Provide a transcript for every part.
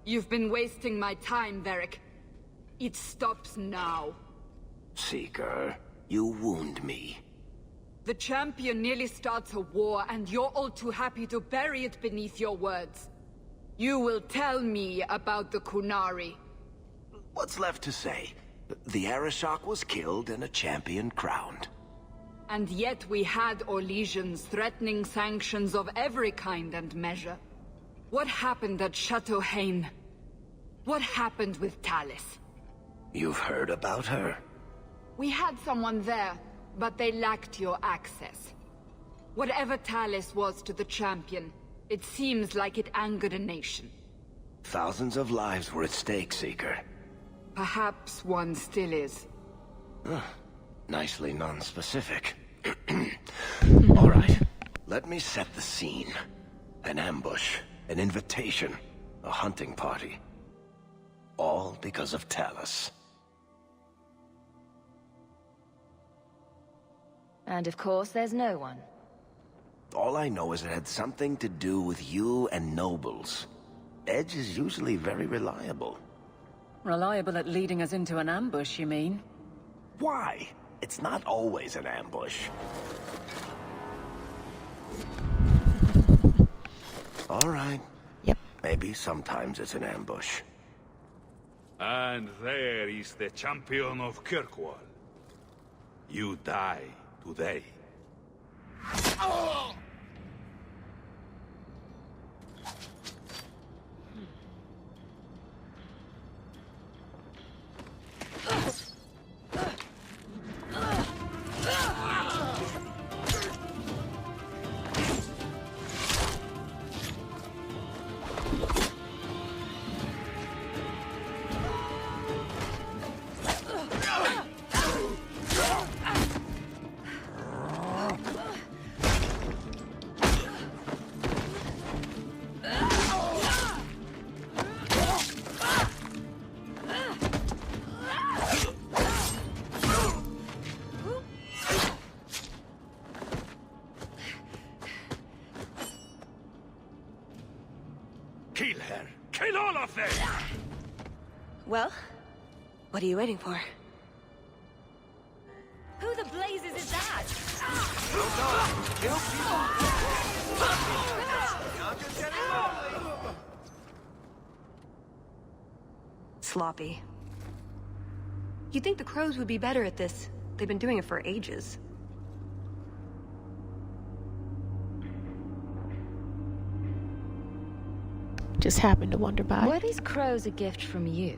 You've been wasting my time, Varric. It stops now. Seeker, you wound me. The champion nearly starts a war, and you're all too happy to bury it beneath your words. You will tell me about the Qunari. What's left to say? The Arishok was killed and a champion crowned. And yet we had Orlesians threatening sanctions of every kind and measure. What happened at Chateau Haine? What happened with Tallis? You've heard about her? We had someone there, but they lacked your access. Whatever Tallis was to the champion, it seems like it angered a nation. Thousands of lives were at stake, Seeker. Perhaps one still is. Nicely non-specific. All right, let me set the scene. An ambush, an invitation, a hunting party. All because of Tallis. And of course, there's no one. All I know is it had something to do with you and nobles. Edge is usually very reliable. Reliable at leading us into an ambush, you mean? Why? It's not always an ambush. All right. Yep. Maybe sometimes it's an ambush. And there is the champion of Kirkwall. You die today. Kill her! Kill all of them! Well, what are you waiting for? Who the blazes is that? Sloppy. You'd think the crows would be better at this. They've been doing it for ages. Just happened to wonder by. Were these crows a gift from you?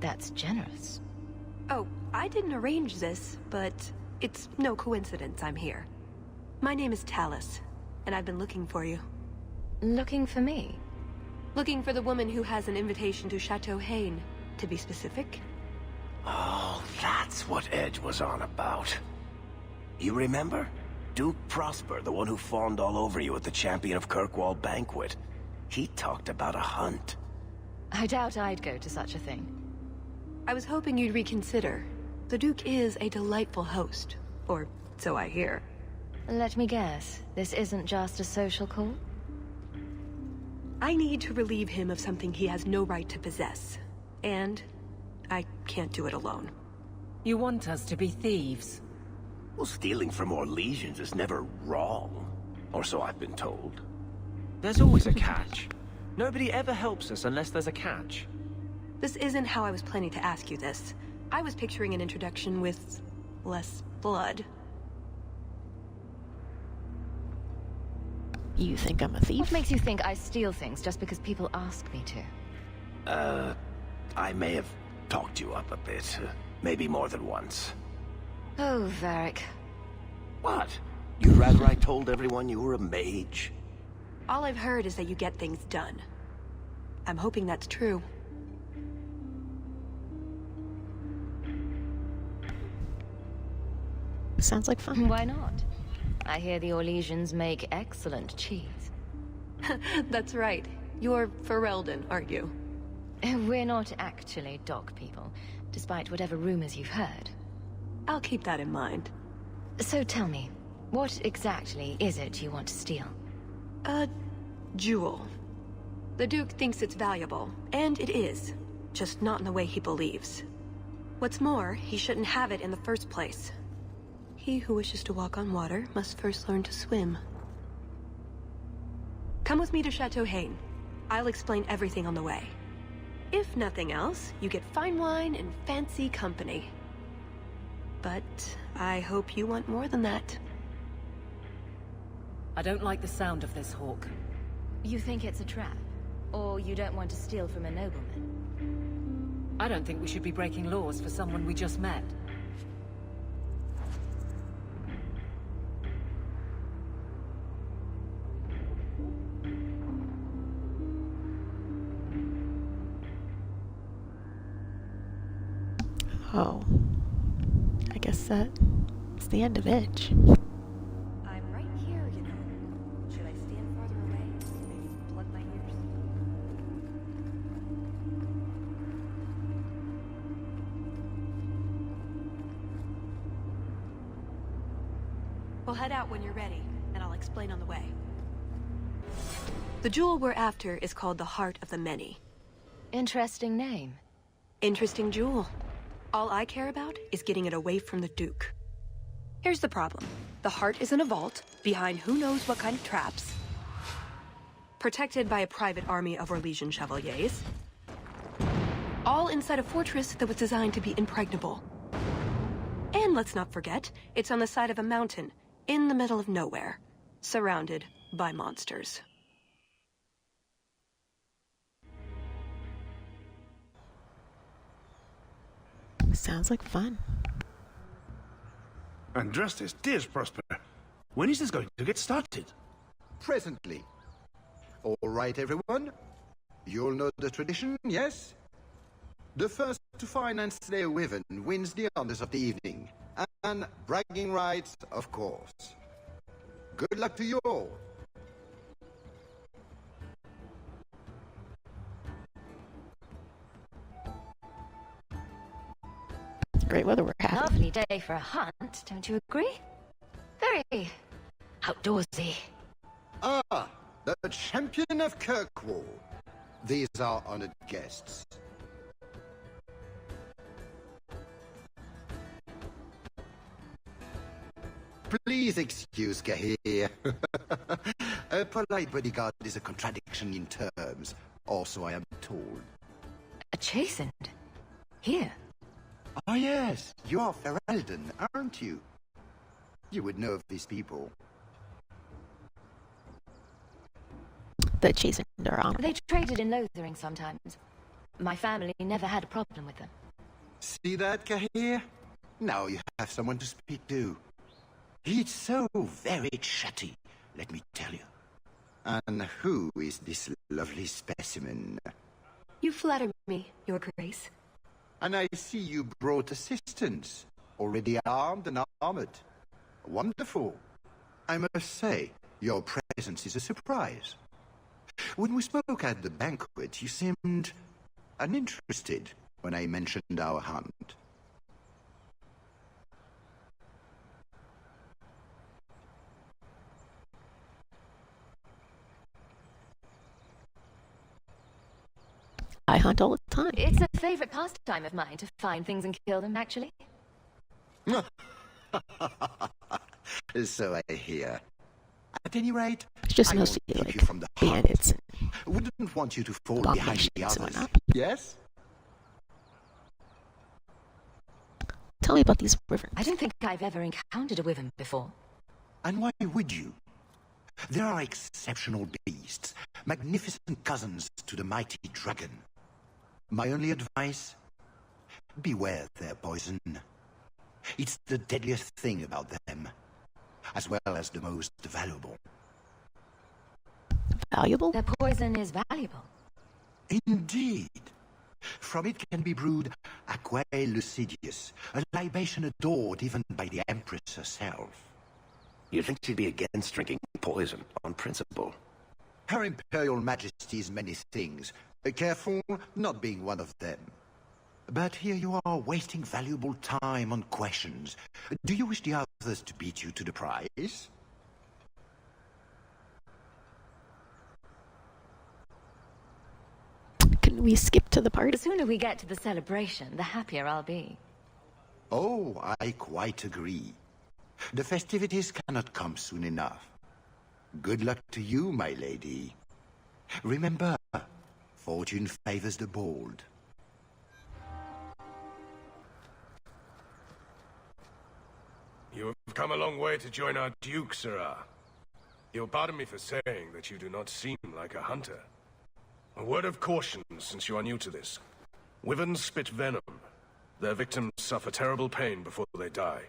That's generous. Oh, I didn't arrange this, but it's no coincidence I'm here. My name is Tallis, and I've been looking for you. Looking for me? Looking for the woman who has an invitation to Chateau Haine, to be specific. Oh, that's what Edge was on about. You remember? Duke Prosper, the one who fawned all over you at the Champion of Kirkwall banquet. He talked about a hunt. I doubt I'd go to such a thing. I was hoping you'd reconsider. The Duke is a delightful host, or so I hear. Let me guess, this isn't just a social call? I need to relieve him of something he has no right to possess. And I can't do it alone. You want us to be thieves? Well, stealing from Orlesians is never wrong. Or so I've been told. There's always a catch. Nobody ever helps us unless there's a catch. This isn't how I was planning to ask you this. I was picturing an introduction with less blood. You think I'm a thief? What makes you think I steal things just because people ask me to? I may have talked you up a bit. Maybe more than once. Oh, Varric. What? You'd rather I told everyone you were a mage? All I've heard is that you get things done. I'm hoping that's true. Sounds like fun. Why not? I hear the Orlesians make excellent cheese. That's right. You're Ferelden, aren't you? We're not actually dog people, despite whatever rumors you've heard. I'll keep that in mind. So tell me, what exactly is it you want to steal? A jewel. The Duke thinks it's valuable, and it is. Just not in the way he believes. What's more, he shouldn't have it in the first place. He who wishes to walk on water must first learn to swim. Come with me to Chateau Haine. I'll explain everything on the way. If nothing else, you get fine wine and fancy company. But I hope you want more than that. I don't like the sound of this, Hawke. You think it's a trap? Or you don't want to steal from a nobleman? I don't think we should be breaking laws for someone we just met. Oh. I guess that's the end of Edge. I'm right here, you know. Should I stand farther away? Maybe plug my ears? We'll head out when you're ready, and I'll explain on the way. The jewel we're after is called the Heart of the Many. Interesting name. Interesting jewel. All I care about is getting it away from the Duke. Here's the problem. The heart is in a vault, behind who knows what kind of traps. Protected by a private army of Orlesian chevaliers. All inside a fortress that was designed to be impregnable. And let's not forget, it's on the side of a mountain, in the middle of nowhere, surrounded by monsters. Sounds like fun. Andrastes, dear Prosper, when is this going to get started? Presently. All right, everyone. You'll know the tradition, yes? The first to find and slay a Wyvern wins the honors of the evening. And bragging rights, of course. Good luck to you all. Great weather we're having. Lovely day for a hunt, don't you agree? Very outdoorsy. Ah, the champion of Kirkwall. These are honored guests. Please excuse Gahir. A polite bodyguard is a contradiction in terms. Also, I am told. A chastened? Here? Oh yes, you are Ferelden, aren't you? You would know of these people. The chastened are honorable. They traded in Lothering sometimes. My family never had a problem with them. See that, Gahir? Now you have someone to speak to. He's so very chatty, let me tell you. And who is this lovely specimen? You flatter me, Your Grace. And I see you brought assistance, already armed and armored. Wonderful. I must say, your presence is a surprise. When we spoke at the banquet, you seemed uninterested when I mentioned our hunt. I hunt all the time. It's a favorite pastime of mine to find things and kill them, actually. So I hear. At any rate, It's just I mostly won't keep like you from the hunt. bandits Wouldn't want you to fall and behind the abominations and others. whatnot. Yes? Tell me about these wyverns. I don't think I've ever encountered a wyvern before. And why would you? There are exceptional beasts, magnificent cousins to the mighty dragon. My only advice? Beware their poison. It's the deadliest thing about them, as well as the most valuable. Valuable? Their poison is valuable. Indeed. From it can be brewed aquae lucidius, a libation adored even by the Empress herself. You'd think she'd be against drinking poison, on principle. Her Imperial Majesty's many things, careful not being one of them. But here you are wasting valuable time on questions. Do you wish the others to beat you to the prize? Can we skip to the party? The sooner we get to the celebration, the happier I'll be. Oh, I quite agree. The festivities cannot come soon enough. Good luck to you, my lady. Remember, fortune favors the bold. You have come a long way to join our Duke, Sirrah. You'll pardon me for saying that you do not seem like a hunter. A word of caution, since you are new to this. Wyverns spit venom. Their victims suffer terrible pain before they die.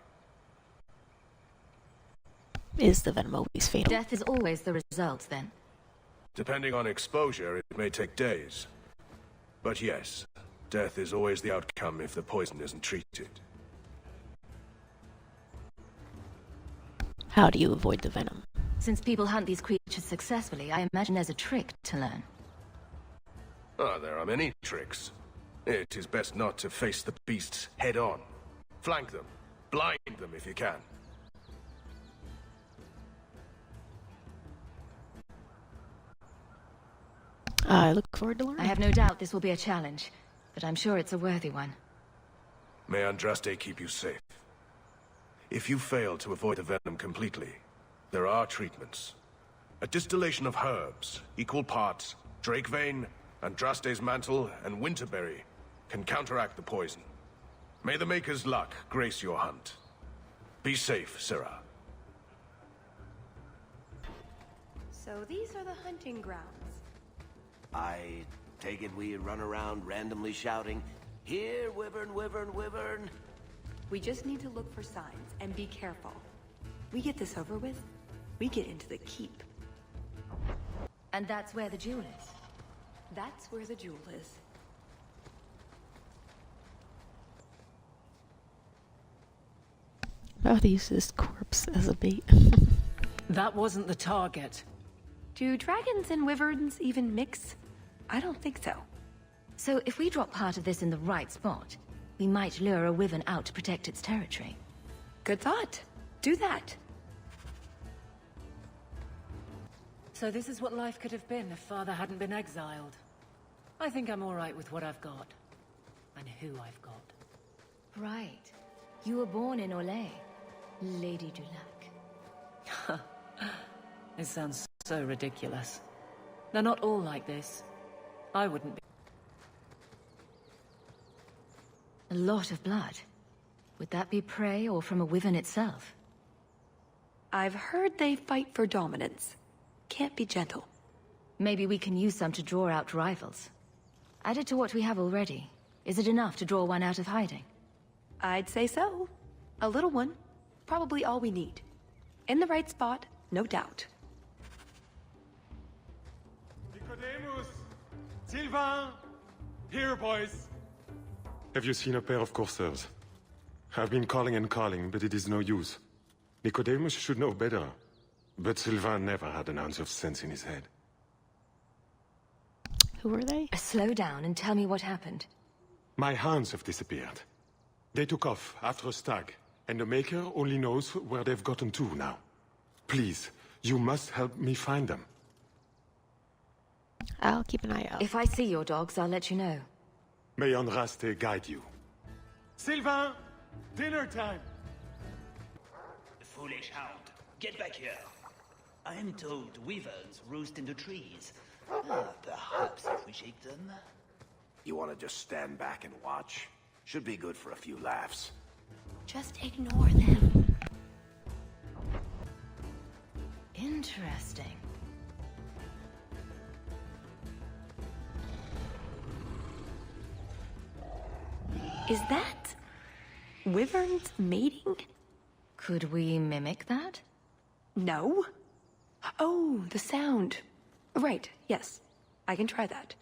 Is the venom always fatal? Death is always the result, then. Depending on exposure, it may take days. But yes, death is always the outcome if the poison isn't treated. How do you avoid the venom? Since people hunt these creatures successfully, I imagine there's a trick to learn. Ah, there are many tricks. It is best not to face the beasts head-on. Flank them. Blind them if you can. I look forward to learning. I have no doubt this will be a challenge, but I'm sure it's a worthy one. May Andraste keep you safe. If you fail to avoid the venom completely, there are treatments. A distillation of herbs, equal parts, drake vein, Andraste's mantle, and winterberry can counteract the poison. May the Maker's luck grace your hunt. Be safe, Sirrah. So these are the hunting grounds. I take it we run around randomly shouting, "Here, Wyvern, Wyvern, Wyvern!" We just need to look for signs and be careful. We get this over with, we get into the keep. And that's where the jewel is. That's where the jewel is. About to use this corpse as a bait. That wasn't the target. Do dragons and wyverns even mix? I don't think so. So if we drop part of this in the right spot, we might lure a wyvern out to protect its territory. Good thought. Do that. So this is what life could have been if Father hadn't been exiled. I think I'm all right with what I've got. And who I've got. Right. You were born in Orlais, Lady du Lac. It sounds so ridiculous. They're not all like this. I wouldn't be. A lot of blood. Would that be prey or from a wyvern itself? I've heard they fight for dominance. Can't be gentle. Maybe we can use some to draw out rivals. Added to what we have already, is it enough to draw one out of hiding? I'd say so. A little one. Probably all we need. In the right spot, no doubt. Nicodemus! Sylvain! Here, boys! Have you seen a pair of coursers? I've been calling and calling, but it is no use. Nicodemus should know better. But Sylvain never had an ounce of sense in his head. Who are they? Slow down and tell me what happened. My hounds have disappeared. They took off after a stag, and the Maker only knows where they've gotten to now. Please, you must help me find them. I'll keep an eye out. If I see your dogs, I'll let you know. May Andraste guide you. Sylvain! Dinner time! Foolish hound, get back here. I am told wyverns roost in the trees. Perhaps if we shake them? You want to just stand back and watch? Should be good for a few laughs. Just ignore them. Interesting. Is that wyverns mating? Could we mimic that? No. Oh, the sound. Right, yes. I can try that.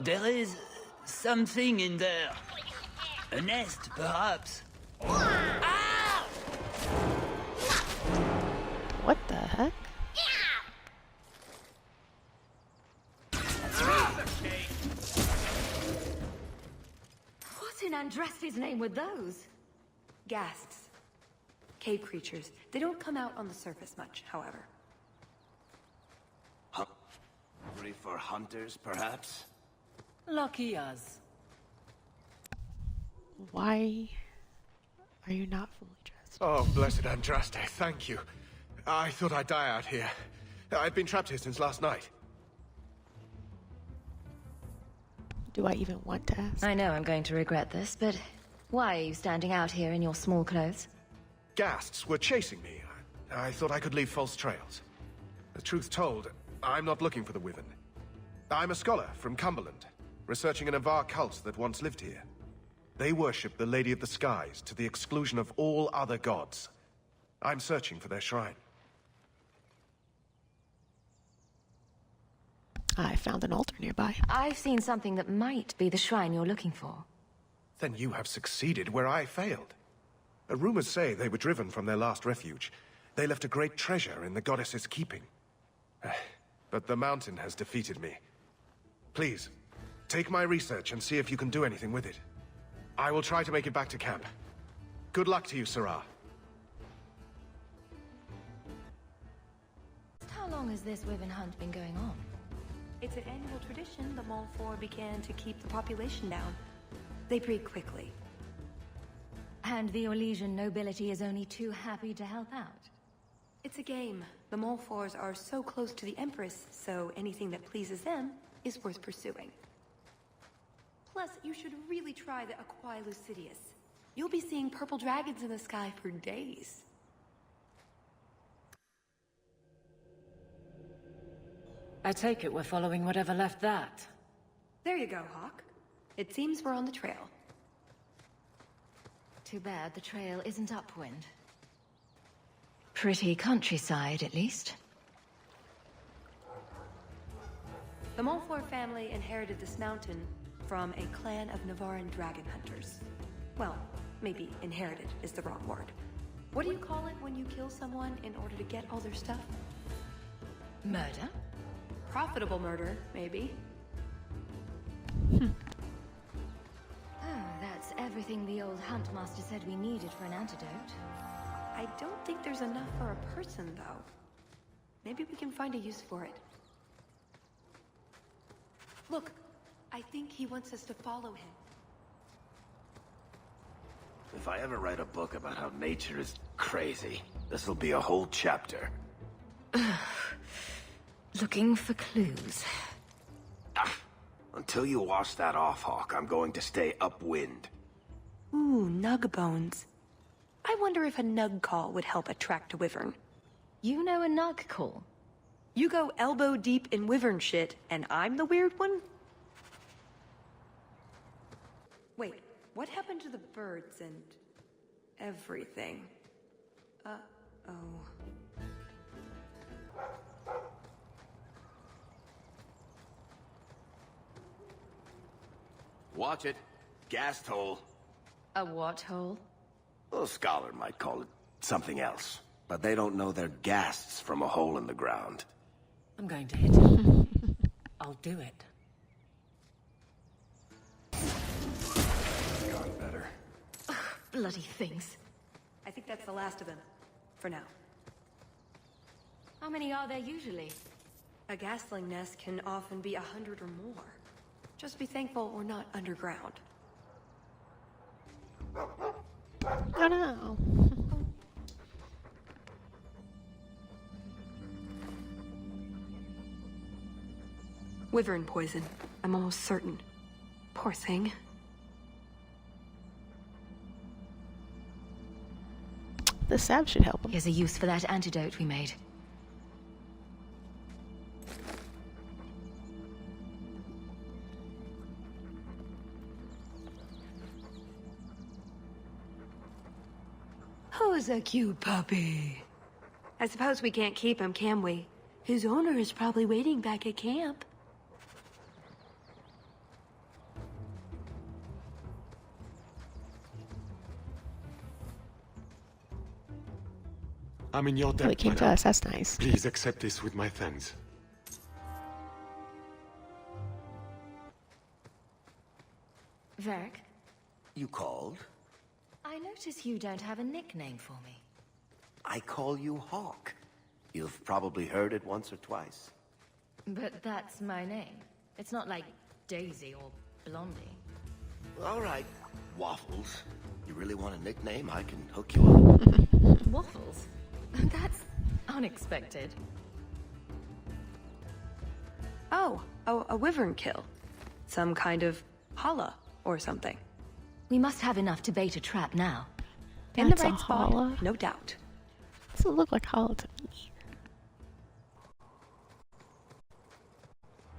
There is something in there. A nest, perhaps. What the heck? What in Andraste's name were those? Ghasts. Cave creatures. They don't come out on the surface much, however. Hungry for hunters, perhaps? Lucky us. Why are you not fully dressed? Oh, blessed Andraste, thank you. I thought I'd die out here. I've been trapped here since last night. Do I even want to ask? I know I'm going to regret this, but why are you standing out here in your small clothes? Ghasts were chasing me. I thought I could leave false trails. The truth told, I'm not looking for the Wyvern. I'm a scholar from Cumberland, researching an Avar cult that once lived here. They worship the Lady of the Skies to the exclusion of all other gods. I'm searching for their shrine. I found an altar nearby. I've seen something that might be the shrine you're looking for. Then you have succeeded where I failed. Rumors say they were driven from their last refuge. They left a great treasure in the goddess's keeping. But the mountain has defeated me. Please, take my research and see if you can do anything with it. I will try to make it back to camp. Good luck to you, Sirrah. How long has this Wyvern hunt been going on? It's an annual tradition the Montfort began to keep the population down. They breed quickly. And the Orlesian nobility is only too happy to help out. It's a game. The Montforts are so close to the Empress, so anything that pleases them is worth pursuing. Plus, you should really try the Aquae Lucidius. You'll be seeing purple dragons in the sky for days. I take it we're following whatever left that. There you go, Hawke. It seems we're on the trail. Too bad the trail isn't upwind. Pretty countryside, at least. The Montfort family inherited this mountain from a clan of Navaran dragon hunters. Well, maybe inherited is the wrong word. What do you call it when you kill someone in order to get all their stuff? Murder? Profitable murder, maybe. Oh, that's everything the old Huntmaster said we needed for an antidote. I don't think there's enough for a person, though. Maybe we can find a use for it. Look, I think he wants us to follow him. If I ever write a book about how nature is crazy, this'll be a whole chapter. Looking for clues. Until you wash that off, Hawke, I'm going to stay upwind. Ooh, nug bones. I wonder if a nug call would help attract a wyvern. You know a nug call? You go elbow deep in wyvern shit, and I'm the weird one? Wait, what happened to the birds and everything? Uh-oh. Watch it. Ghast hole. A what hole? A scholar might call it something else. But they don't know they're ghasts from a hole in the ground. I'm going to hit him. I'll do it. Gone better. Ugh, bloody things. I think that's the last of them. For now. How many are there usually? A ghastling nest can often be 100 or more. Just be thankful we're not underground. Oh no. Wyvern poison. I'm almost certain. Poor thing. The salve should help him. Here's a use for that antidote we made. Who's a cute puppy? I suppose we can't keep him, can we? His owner is probably waiting back at camp. I'm in your debt. Oh, he came to us. That's nice. Please accept this with my thanks. Varric? You called? I notice you don't have a nickname for me. I call you Hawke. You've probably heard it once or twice. But that's my name. It's not like Daisy or Blondie. All right, Waffles. You really want a nickname? I can hook you up. Waffles? That's unexpected. Oh, a wyvern kill. Some kind of holla or something. We must have enough to bait a trap now. In the That's right a spot, holla? no doubt. Doesn't look like holla to me.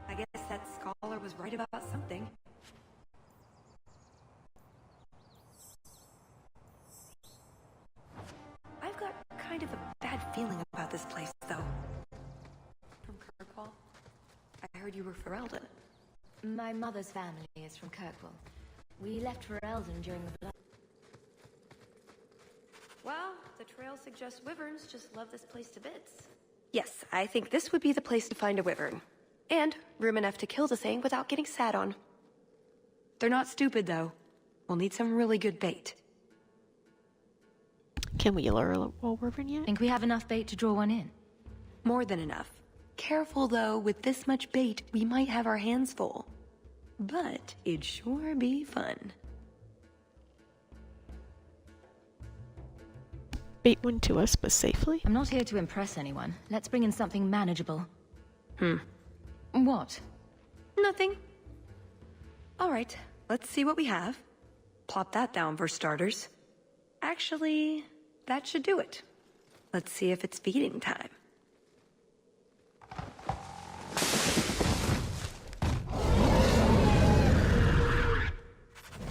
I guess that scholar was right about something. I've got kind of a bad feeling about this place, though. From Kirkwall? I heard you were Ferelden. My mother's family is from Kirkwall. We left for Eldon during the Blood. Well, the trail suggests wyverns just love this place to bits. Yes, I think this would be the place to find a wyvern. And room enough to kill the thing without getting sat on. They're not stupid, though. We'll need some really good bait. Can we lure a wyvern yet? Think we have enough bait to draw one in? More than enough. Careful, though, with this much bait, we might have our hands full. But it'd sure be fun. Bait one to us, but safely? I'm not here to impress anyone. Let's bring in something manageable. What? Nothing. All right, let's see what we have. Plop that down for starters. Actually, that should do it. Let's see if it's feeding time.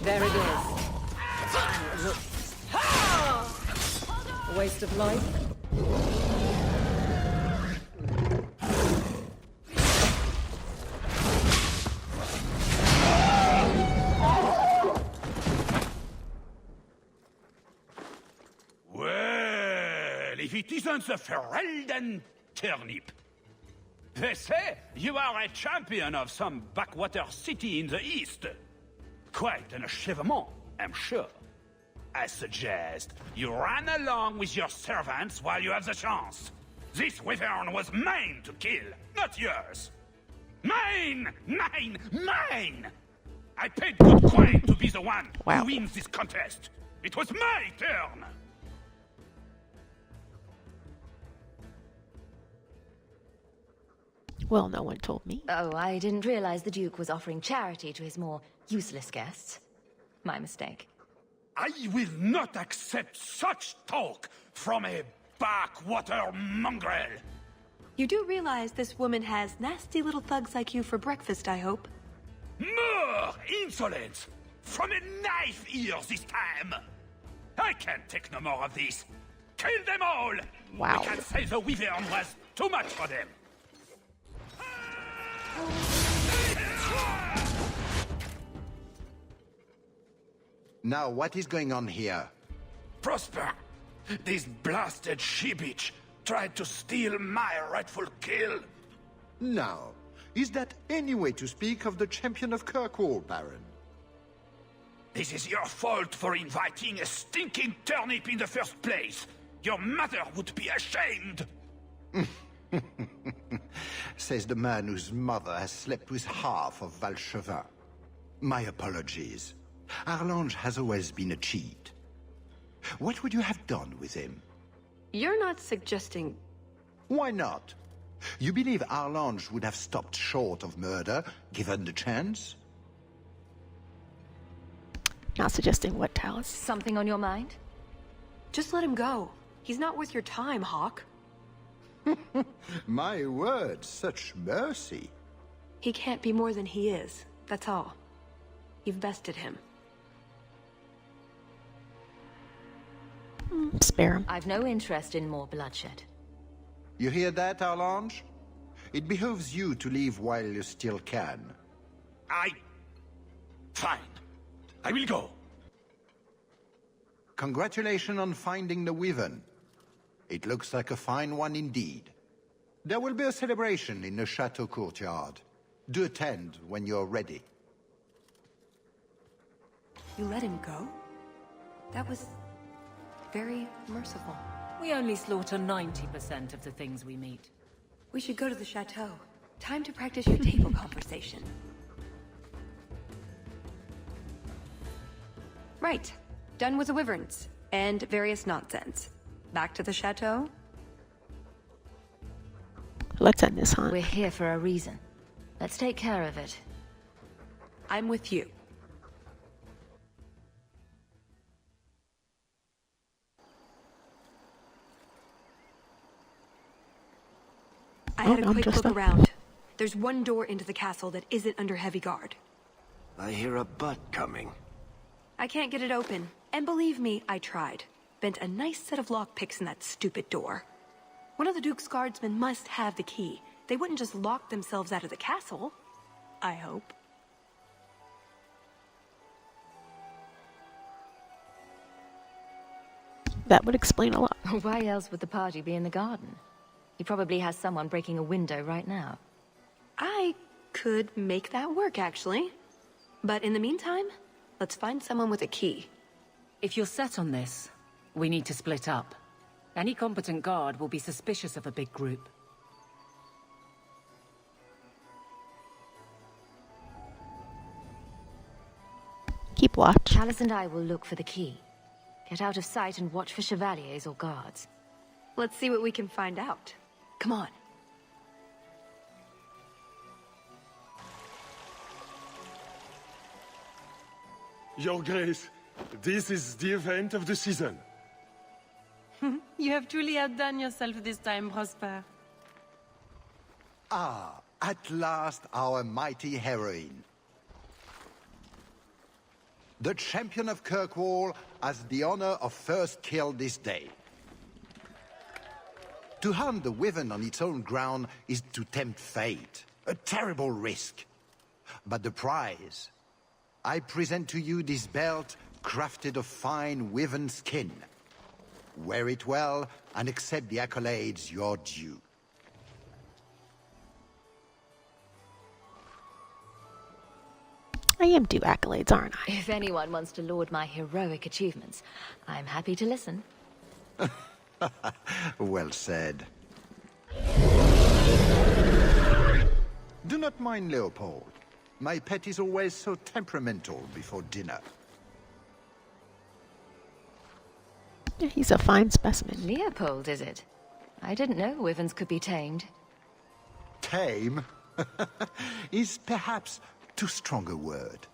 There it is. Waste of life. Well, if it isn't the Ferelden turnip. They say you are a champion of some backwater city in the east. Quite an achievement, I'm sure. I suggest you run along with your servants while you have the chance. This wyvern was mine to kill, not yours. Mine! Mine! Mine! I paid good coin to be the one who wins this contest. It was my turn! Well, no one told me. Oh, I didn't realize the Duke was offering charity to his more useless guests. My mistake. I will not accept such talk from a backwater mongrel. You do realize this woman has nasty little thugs like you for breakfast, I hope? More insolence! From a knife ear this time! I can't take no more of this. Kill them all! Wow. We can say the wyvern was too much for them. Now, what is going on here? Prosper! This blasted she-bitch tried to steal my rightful kill. Now, is that any way to speak of the champion of Kirkwall, Baron? This is your fault for inviting a stinking turnip in the first place. Your mother would be ashamed. Says the man whose mother has slept with half of Valchevin. My apologies. Arlange has always been a cheat. What would you have done with him? You're not suggesting... Why not? You believe Arlange would have stopped short of murder, given the chance? Not suggesting what, Tallis? Something on your mind? Just let him go. He's not worth your time, Hawke. My word, such mercy. He can't be more than he is, that's all. You've bested him. Spare him. I've no interest in more bloodshed. You hear that, Arlange? It behooves you to leave while you still can. Fine. I will go. Congratulations on finding the Wyvern. It looks like a fine one indeed. There will be a celebration in the chateau courtyard. Do attend when you're ready. You let him go? That was very merciful. We only slaughter 90% of the things we meet. We should go to the chateau. Time to practice your table conversation. Right. Done with the wyverns. And various nonsense. Back to the chateau? Let's end this hunt. We're here for a reason. Let's take care of it. I'm with you. I had a quick look around. There's one door into the castle that isn't under heavy guard. I hear a butt coming. I can't get it open. And believe me, I tried. Bent a nice set of lockpicks in that stupid door. One of the Duke's guardsmen must have the key. They wouldn't just lock themselves out of the castle. I hope. That would explain a lot. Why else would the party be in the garden? He probably has someone breaking a window right now. I could make that work, actually. But in the meantime, let's find someone with a key. If you're set on this, we need to split up. Any competent guard will be suspicious of a big group. Keep watch. Tallis and I will look for the key. Get out of sight and watch for chevaliers or guards. Let's see what we can find out. Come on. Your Grace, this is the event of the season. You have truly outdone yourself this time, Prosper. Ah, at last our mighty heroine. The champion of Kirkwall has the honor of first kill this day. To hunt the Wyvern on its own ground is to tempt fate. A terrible risk. But the prize... I present to you this belt crafted of fine Wyvern skin. Wear it well and accept the accolades you're due. I am due accolades, aren't I? If anyone wants to laud my heroic achievements, I'm happy to listen. Well said. Do not mind Leopold. My pet is always so temperamental before dinner. He's a fine specimen. Leopold, is it? I didn't know wyverns could be tamed. Tame is perhaps too strong a word.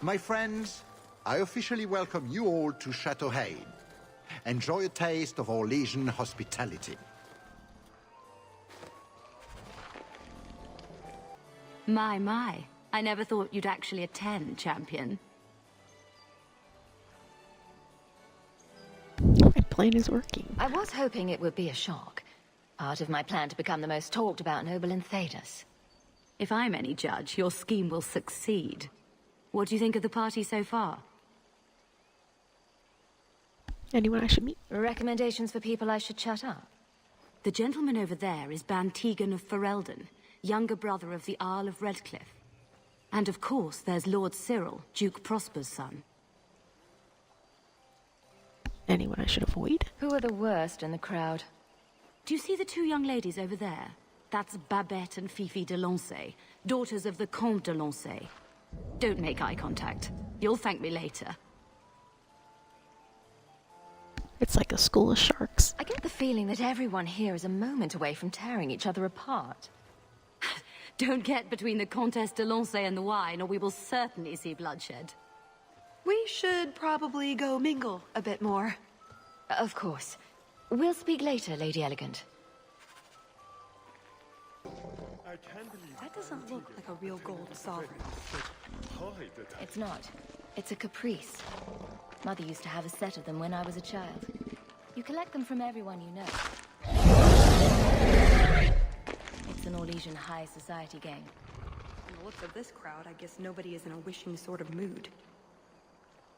My friends, I officially welcome you all to Chateau Haine. Enjoy a taste of Orlesian hospitality. My. I never thought you'd actually attend, champion. My plan is working. I was hoping it would be a shock. Part of my plan to become the most talked about noble in Thedas. If I'm any judge, your scheme will succeed. What do you think of the party so far? Anyone I should meet? Recommendations for people I should chat up? The gentleman over there is Bann Teagan of Ferelden, younger brother of the Earl of Redcliffe. And of course, there's Lord Cyril, Duke Prosper's son. Anyone I should avoid? Who are the worst in the crowd? Do you see the two young ladies over there? That's Babette and Fifi de Lancey, daughters of the Comte de Lancey. Don't make eye contact. You'll thank me later. It's like a school of sharks. I get the feeling that everyone here is a moment away from tearing each other apart. Don't get between the Comtesse de Lancey and the wine, or we will certainly see bloodshed. We should probably go mingle a bit more. Of course. We'll speak later, Lady Elegant. That doesn't look like a real gold sovereign. It's not. It's a caprice. Mother used to have a set of them when I was a child. You collect them from everyone you know. It's an Orlesian high society game. From the looks of this crowd, I guess nobody is in a wishing sort of mood.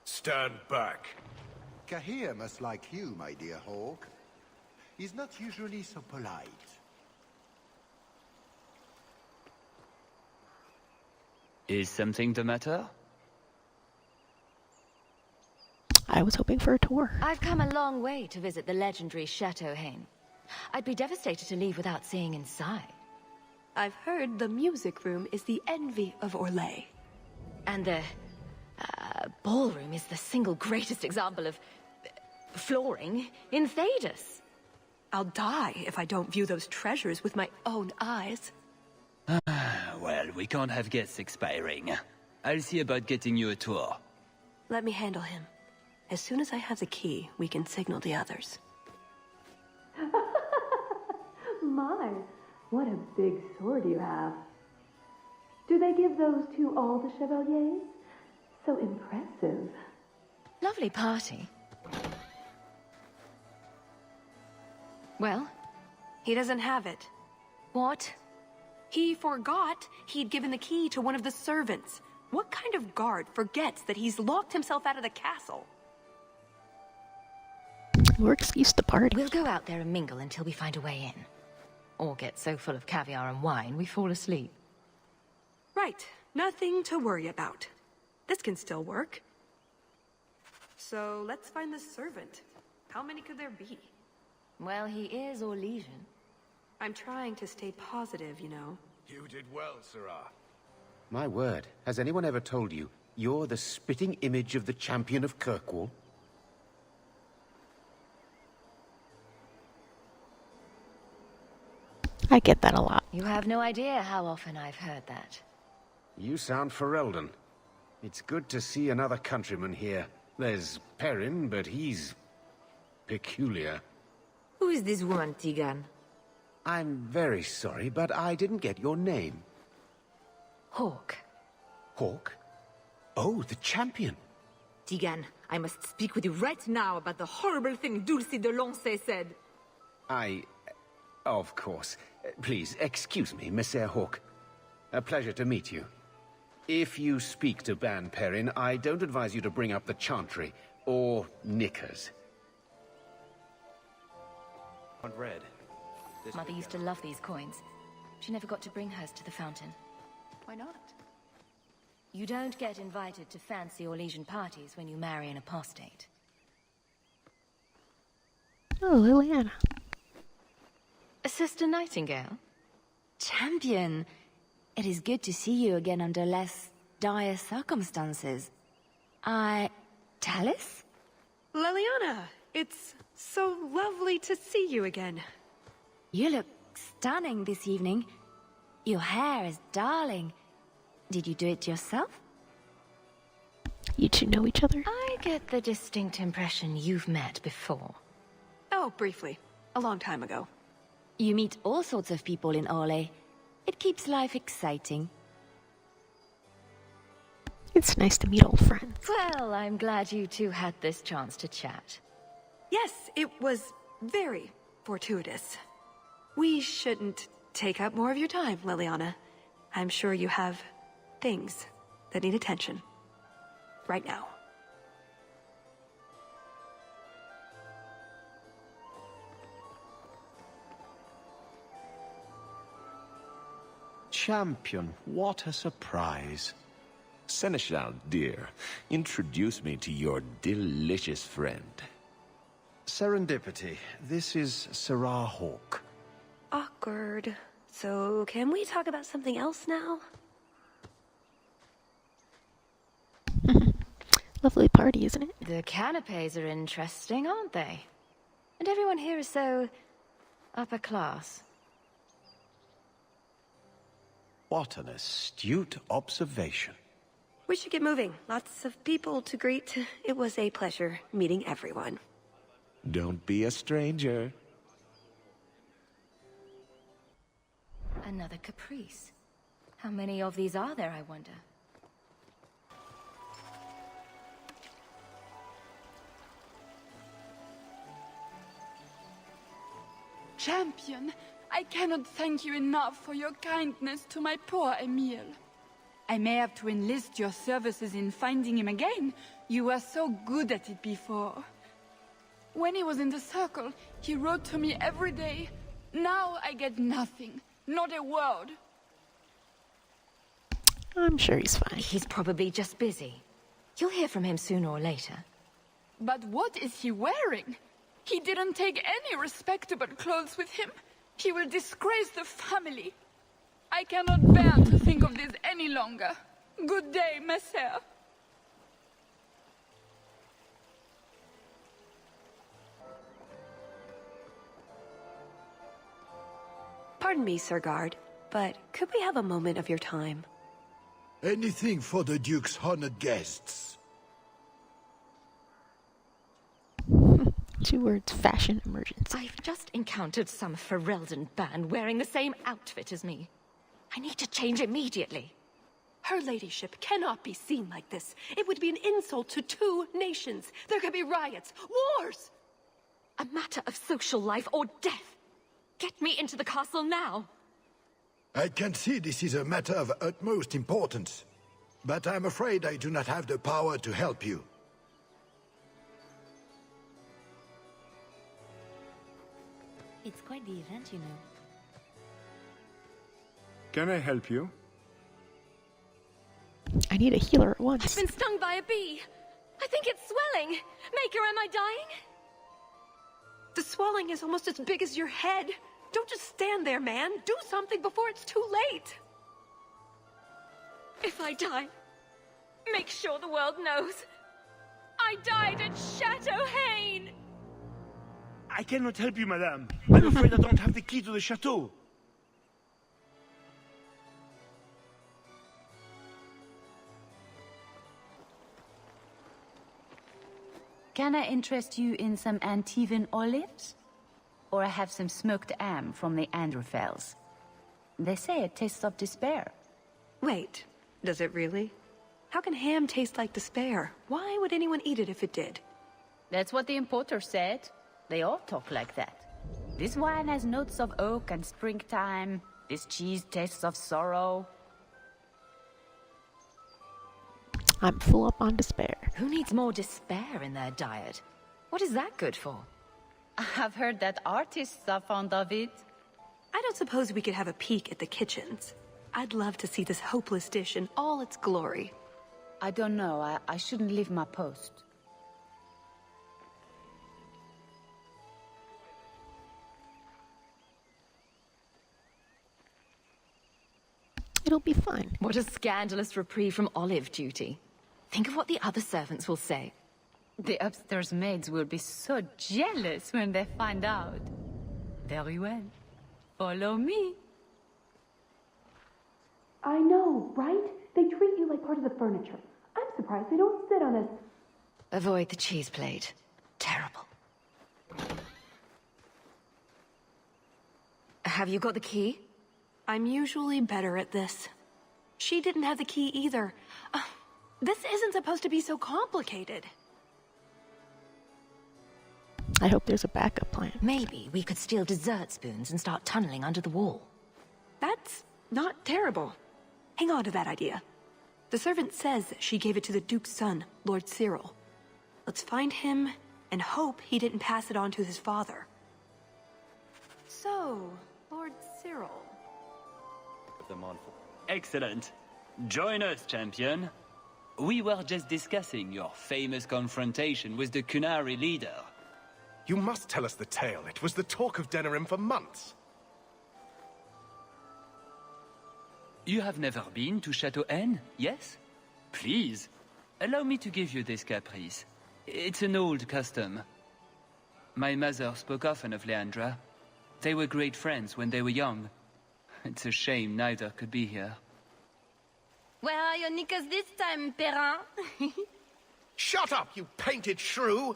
Stand back. Kahir must like you, my dear Hawke. He's not usually so polite. Is something the matter? I was hoping for a tour. I've come a long way to visit the legendary Chateau Haine. I'd be devastated to leave without seeing inside. I've heard the music room is the envy of Orlais. And the ballroom is the single greatest example of flooring in Thedas. I'll die if I don't view those treasures with my own eyes. Well, we can't have guests expiring. I'll see about getting you a tour. Let me handle him. As soon as I have the key, we can signal the others. My, what a big sword you have. Do they give those to all the chevaliers? So impressive. Lovely party. Well? He doesn't have it. What? He forgot he'd given the key to one of the servants. What kind of guard forgets that he's locked himself out of the castle? More excuse to party. We'll go out there and mingle until we find a way in. Or get so full of caviar and wine we fall asleep. Right. Nothing to worry about. This can still work. So let's find the servant. How many could there be? Well, he is Orlesian. I'm trying to stay positive, you know. You did well, Sirrah. My word, has anyone ever told you you're the spitting image of the champion of Kirkwall? I get that a lot. You have no idea how often I've heard that. You sound Ferelden. It's good to see another countryman here. There's Perrin, but he's peculiar. Who is this woman, Teagan? I'm very sorry, but I didn't get your name. Hawke. Hawke? Oh, the champion. Teagan, I must speak with you right now about the horrible thing Dulce de Lancey said. Of course. Please, excuse me, Monsieur Hawke. A pleasure to meet you. If you speak to Bann, Perrin, I don't advise you to bring up the Chantry, or knickers. Red. Mother used to love these coins. She never got to bring hers to the fountain. Why not? You don't get invited to fancy Orlesian parties when you marry an apostate. Oh, Leliana. Sister Nightingale? Champion! It is good to see you again under less dire circumstances. Tallis? Leliana! It's so lovely to see you again. You look stunning this evening. Your hair is darling. Did you do it yourself? You two know each other? I get the distinct impression you've met before. Oh, briefly. A long time ago. You meet all sorts of people in Orlais. It keeps life exciting. It's nice to meet old friends. Well, I'm glad you two had this chance to chat. Yes, it was very fortuitous. We shouldn't take up more of your time, Leliana. I'm sure you have things that need attention. Right now. Champion, what a surprise. Seneschal, dear, introduce me to your delicious friend. Serendipity. This is Sirrah Hawke. Awkward. So, can we talk about something else now? Lovely party, isn't it? The canapes are interesting, aren't they? And everyone here is so upper class. What an astute observation. We should get moving. Lots of people to greet. It was a pleasure meeting everyone. Don't be a stranger. Another caprice. How many of these are there, I wonder? Champion, I cannot thank you enough for your kindness to my poor Emile. I may have to enlist your services in finding him again. You were so good at it before. When he was in the circle, he wrote to me every day. Now I get nothing. Not a word. I'm sure he's fine. He's probably just busy. You'll hear from him sooner or later. But what is he wearing? He didn't take any respectable clothes with him. He will disgrace the family. I cannot bear to think of this any longer. Good day, Messer. Pardon me, Sir Guard, but could we have a moment of your time? Anything for the Duke's honored guests. 2 words, fashion emergency. I've just encountered some Ferelden Bann wearing the same outfit as me. I need to change immediately. Her ladyship cannot be seen like this. It would be an insult to 2 nations. There could be riots, wars! A matter of social life or death. Get me into the castle now. I can see this is a matter of utmost importance, but I'm afraid I do not have the power to help you. It's quite the event, you know. Can I help you? I need a healer at once. I've been stung by a bee. I think it's swelling. Maker, am I dying? The swelling is almost as big as your head. Don't just stand there, man. Do something before it's too late. If I die, make sure the world knows. I died at Chateau Haine. I cannot help you, madame. I'm afraid I don't have the key to the chateau. Can I interest you in some Antivan olives? Or I have some smoked ham from the Androfels. They say it tastes of despair. Wait, does it really? How can ham taste like despair? Why would anyone eat it if it did? That's what the importer said. They all talk like that. This wine has notes of oak and springtime. This cheese tastes of sorrow. I'm full up on despair. Who needs more despair in their diet? What is that good for? I've heard that artists are fond of it. I don't suppose we could have a peek at the kitchens. I'd love to see this hopeless dish in all its glory. I don't know. I shouldn't leave my post. It'll be fun. What a scandalous reprieve from olive duty. Think of what the other servants will say. The upstairs maids will be so jealous when they find out. Very well. Follow me. I know, right? They treat you like part of the furniture. I'm surprised they don't sit on us. Avoid the cheese plate. Terrible. Have you got the key? I'm usually better at this. She didn't have the key either. This isn't supposed to be so complicated. I hope there's a backup plan. Maybe we could steal dessert spoons and start tunneling under the wall. That's not terrible. Hang on to that idea. The servant says she gave it to the Duke's son, Lord Cyril. Let's find him and hope he didn't pass it on to his father. So, Lord Cyril. Excellent. Join us, champion. We were just discussing your famous confrontation with the Kunari leader. You must tell us the tale. It was the talk of Denerim for months. You have never been to Chateau Haine, yes? Please, allow me to give you this caprice. It's an old custom. My mother spoke often of Leandra. They were great friends when they were young. It's a shame neither could be here. Where are your knickers this time, Perrin? Shut up, you painted shrew!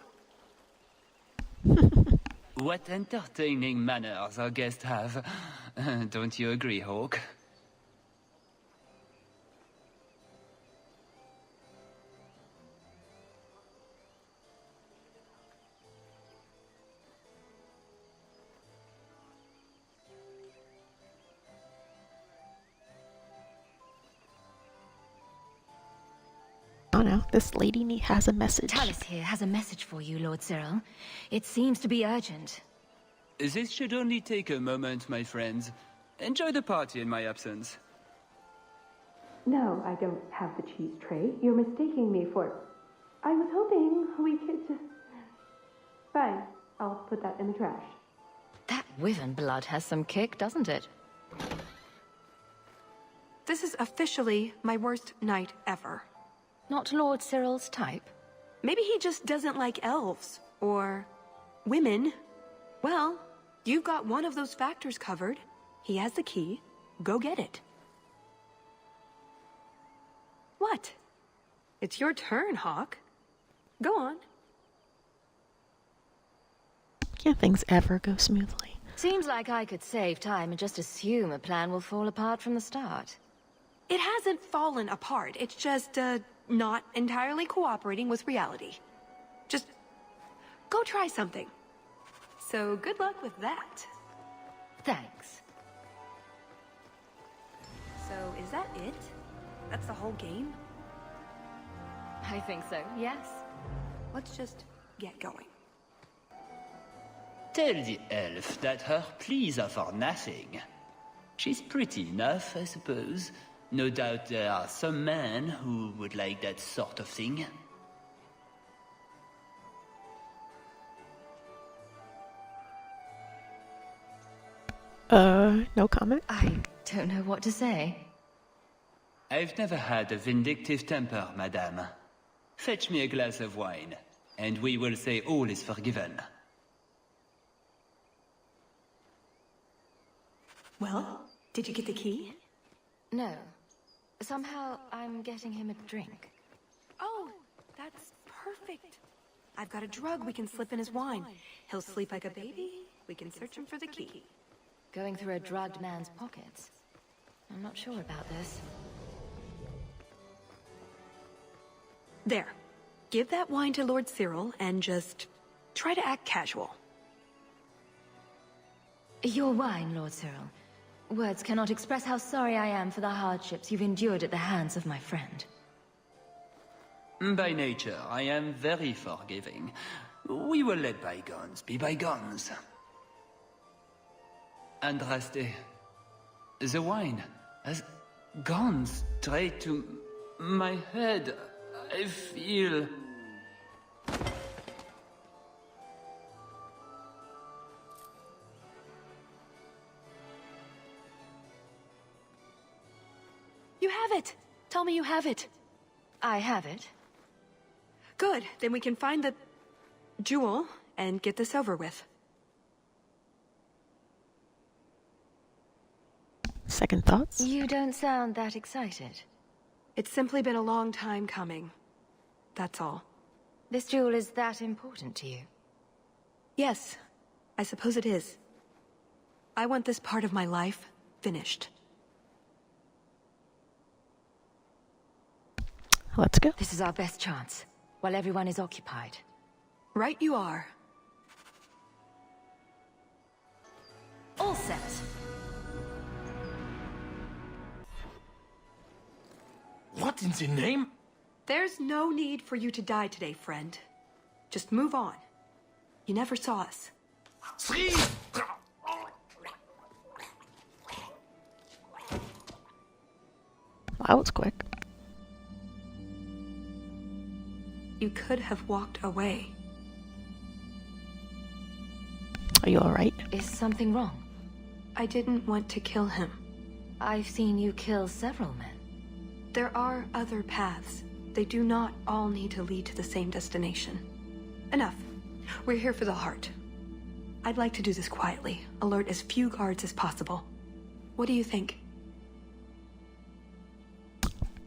What entertaining manners our guests have. Don't you agree, Hawke? Oh no, this lady has a message. Tallis here has a message for you, Lord Cyril. It seems to be urgent. This should only take a moment, my friends. Enjoy the party in my absence. No, I don't have the cheese tray. You're mistaking me for... I was hoping we could just... Fine, I'll put that in the trash. That Wyvern blood has some kick, doesn't it? This is officially my worst night ever. Not Lord Cyril's type? Maybe he just doesn't like elves. Or... women. Well, you've got one of those factors covered. He has the key. Go get it. What? It's your turn, Hawke. Go on. Can't things ever go smoothly? Seems like I could save time and just assume a plan will fall apart from the start. It hasn't fallen apart. It's just, not entirely cooperating with reality. Just go try something. So good luck with that. Thanks. So is that it? That's the whole game? I think so, yes. Let's just get going. Tell the elf that her pleas are for nothing. She's pretty enough, I suppose. No doubt there are some men who would like that sort of thing. No comment? I don't know what to say. I've never had a vindictive temper, madame. Fetch me a glass of wine, and we will say all is forgiven. Well, did you get the key? No. Somehow, I'm getting him a drink. Oh, that's perfect. I've got a drug we can slip in his wine. He'll sleep like a baby. We can search him for the key. Going through a drugged man's pockets. I'm not sure about this. There. Give that wine to Lord Cyril and just try to act casual. Your wine, Lord Cyril. Words cannot express how sorry I am for the hardships you've endured at the hands of my friend. By nature, I am very forgiving. We will let bygones be bygones. Andraste, the wine has gone straight to my head. I feel... You have it! Tell me you have it. I have it. Good, then we can find the jewel and get this over with. Second thoughts? You don't sound that excited. It's simply been a long time coming. That's all. This jewel is that important to you? Yes, I suppose it is. I want this part of my life finished. Let's go. This is our best chance, while everyone is occupied. Right you are. All set. What in the name? There's no need for you to die today, friend. Just move on. You never saw us. That was quick. You could have walked away. Are you alright? Is something wrong? I didn't want to kill him. I've seen you kill several men. There are other paths. They do not all need to lead to the same destination. Enough. We're here for the heart. I'd like to do this quietly. Alert as few guards as possible. What do you think?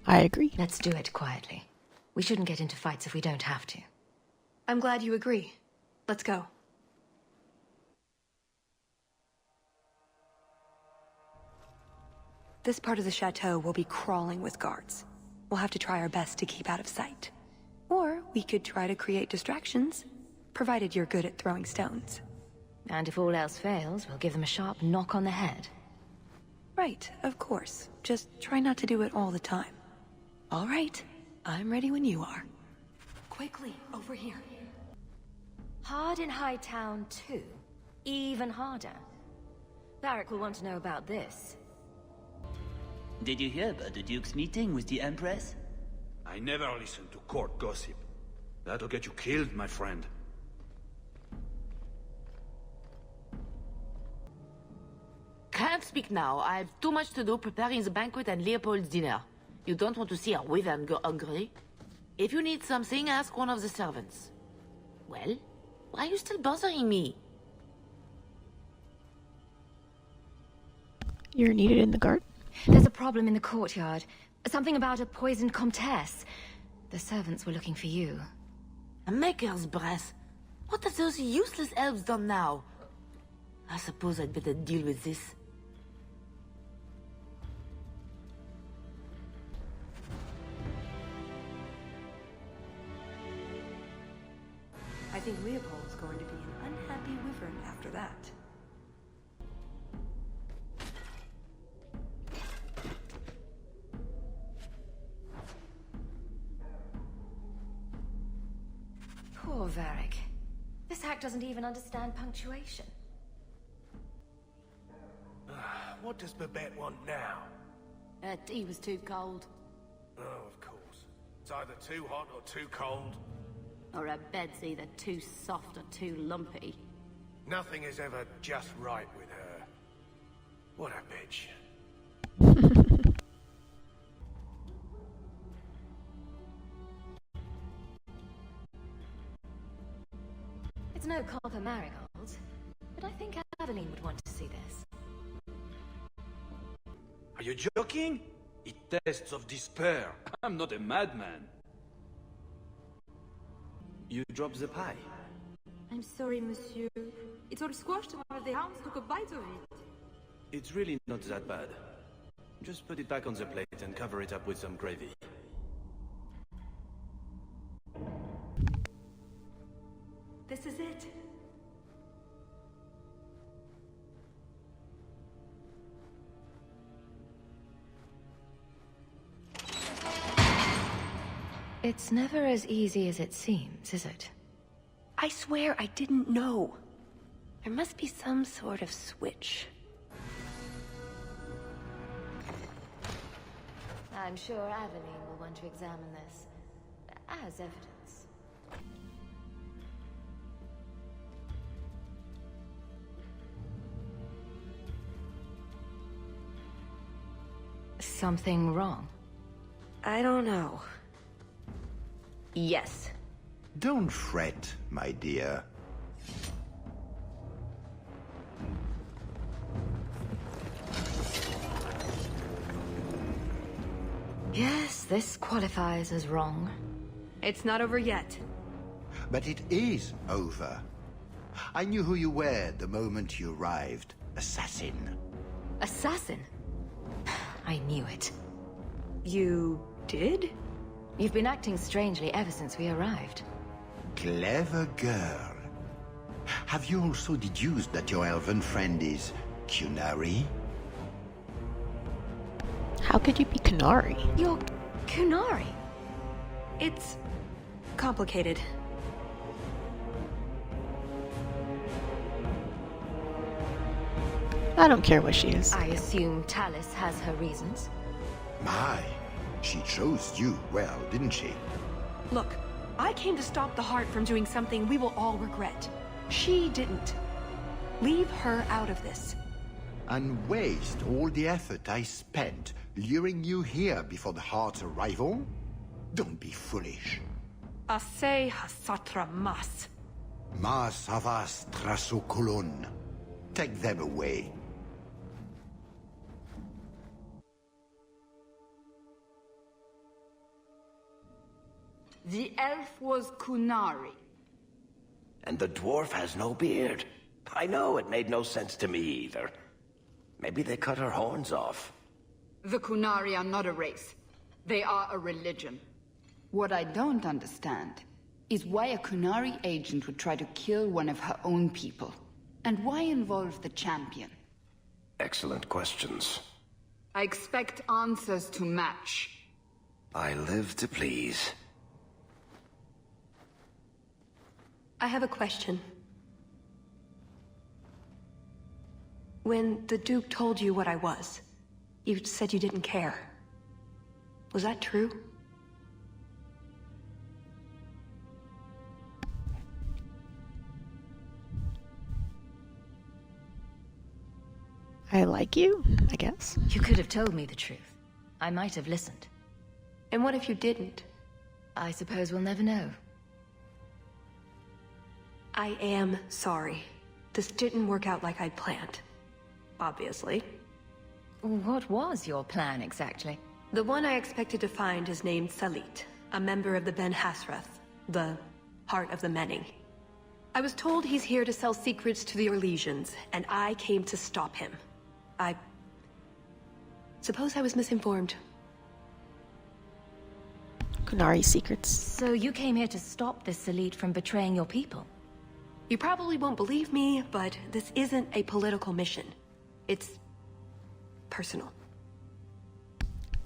I agree. Let's do it quietly. We shouldn't get into fights if we don't have to. I'm glad you agree. Let's go. This part of the chateau will be crawling with guards. We'll have to try our best to keep out of sight. Or we could try to create distractions, provided you're good at throwing stones. And if all else fails, we'll give them a sharp knock on the head. Right, of course. Just try not to do it all the time. All right. I'm ready when you are. Quickly, over here. Hard in Hightown too. Even harder. Varric will want to know about this. Did you hear about the Duke's meeting with the Empress? I never listen to court gossip. That'll get you killed, my friend. Can't speak now. I have too much to do preparing the banquet and Leopold's dinner. You don't want to see our Wyvern go hungry? If you need something, ask one of the servants. Well, why are you still bothering me? You're needed in the garden? There's a problem in the courtyard. Something about a poisoned comtesse. The servants were looking for you. A maker's breath. What have those useless elves done now? I suppose I'd better deal with this. I think Leopold's going to be an unhappy Wyvern after that. Poor Varric. This hack doesn't even understand punctuation. What does Babette want now? Her tea was too cold. Oh, of course. It's either too hot or too cold. Or her bed's either too soft or too lumpy. Nothing is ever just right with her. What a bitch. It's no copper marigolds, but I think Aveline would want to see this. Are you joking? It tastes of despair. I'm not a madman. You dropped the pie. I'm sorry, monsieur. It's all squashed while the hounds took a bite of it. It's really not that bad. Just put it back on the plate and cover it up with some gravy. This is it. It's never as easy as it seems, is it? I swear I didn't know. There must be some sort of switch. I'm sure Aveline will want to examine this as evidence. Something wrong? I don't know. Yes. Don't fret, my dear. Yes, this qualifies as wrong. It's not over yet. But it is over. I knew who you were the moment you arrived. Assassin. Assassin? I knew it. You did? You've been acting strangely ever since we arrived. Clever girl. Have you also deduced that your elven friend is Qunari? How could you be Qunari? You're Qunari? It's complicated. I don't care what she is. I assume Tallis has her reasons. My, she chose you well, didn't she? Look, I came to stop the heart from doing something we will all regret. She didn't. Leave her out of this. And waste all the effort I spent luring you here before the heart's arrival? Don't be foolish. Ase hasatra mas. Mas havas trasokolon. Take them away. The elf was Qunari. And the dwarf has no beard. I know, it made no sense to me either. Maybe they cut her horns off. The Qunari are not a race. They are a religion. What I don't understand is why a Qunari agent would try to kill one of her own people. And why involve the champion? Excellent questions. I expect answers to match. I live to please. I have a question. When the Duke told you what I was, you said you didn't care. Was that true? I like you, I guess. You could have told me the truth. I might have listened. And what if you didn't? I suppose we'll never know. I am sorry. This didn't work out like I'd planned. Obviously. What was your plan exactly? The one I expected to find is named Salit, a member of the Ben-Hassrath, the Heart of the Many. I was told he's here to sell secrets to the Orlesians, and I came to stop him. I suppose I was misinformed. Qunari secrets. So you came here to stop this Salit from betraying your people? You probably won't believe me, but this isn't a political mission. It's personal.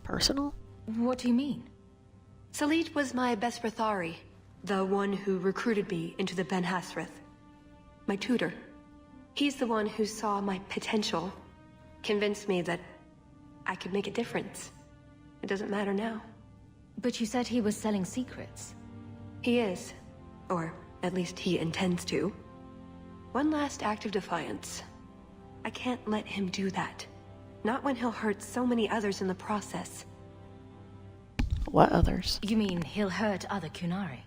Personal? What do you mean? Salit was my best Rathari, the one who recruited me into the Ben-Hassrath. My tutor. He's the one who saw my potential, convinced me that I could make a difference. It doesn't matter now. But you said he was selling secrets. He is. Or at least he intends to. One last act of defiance. I can't let him do that. Not when he'll hurt so many others in the process. What others? You mean he'll hurt other Qunari?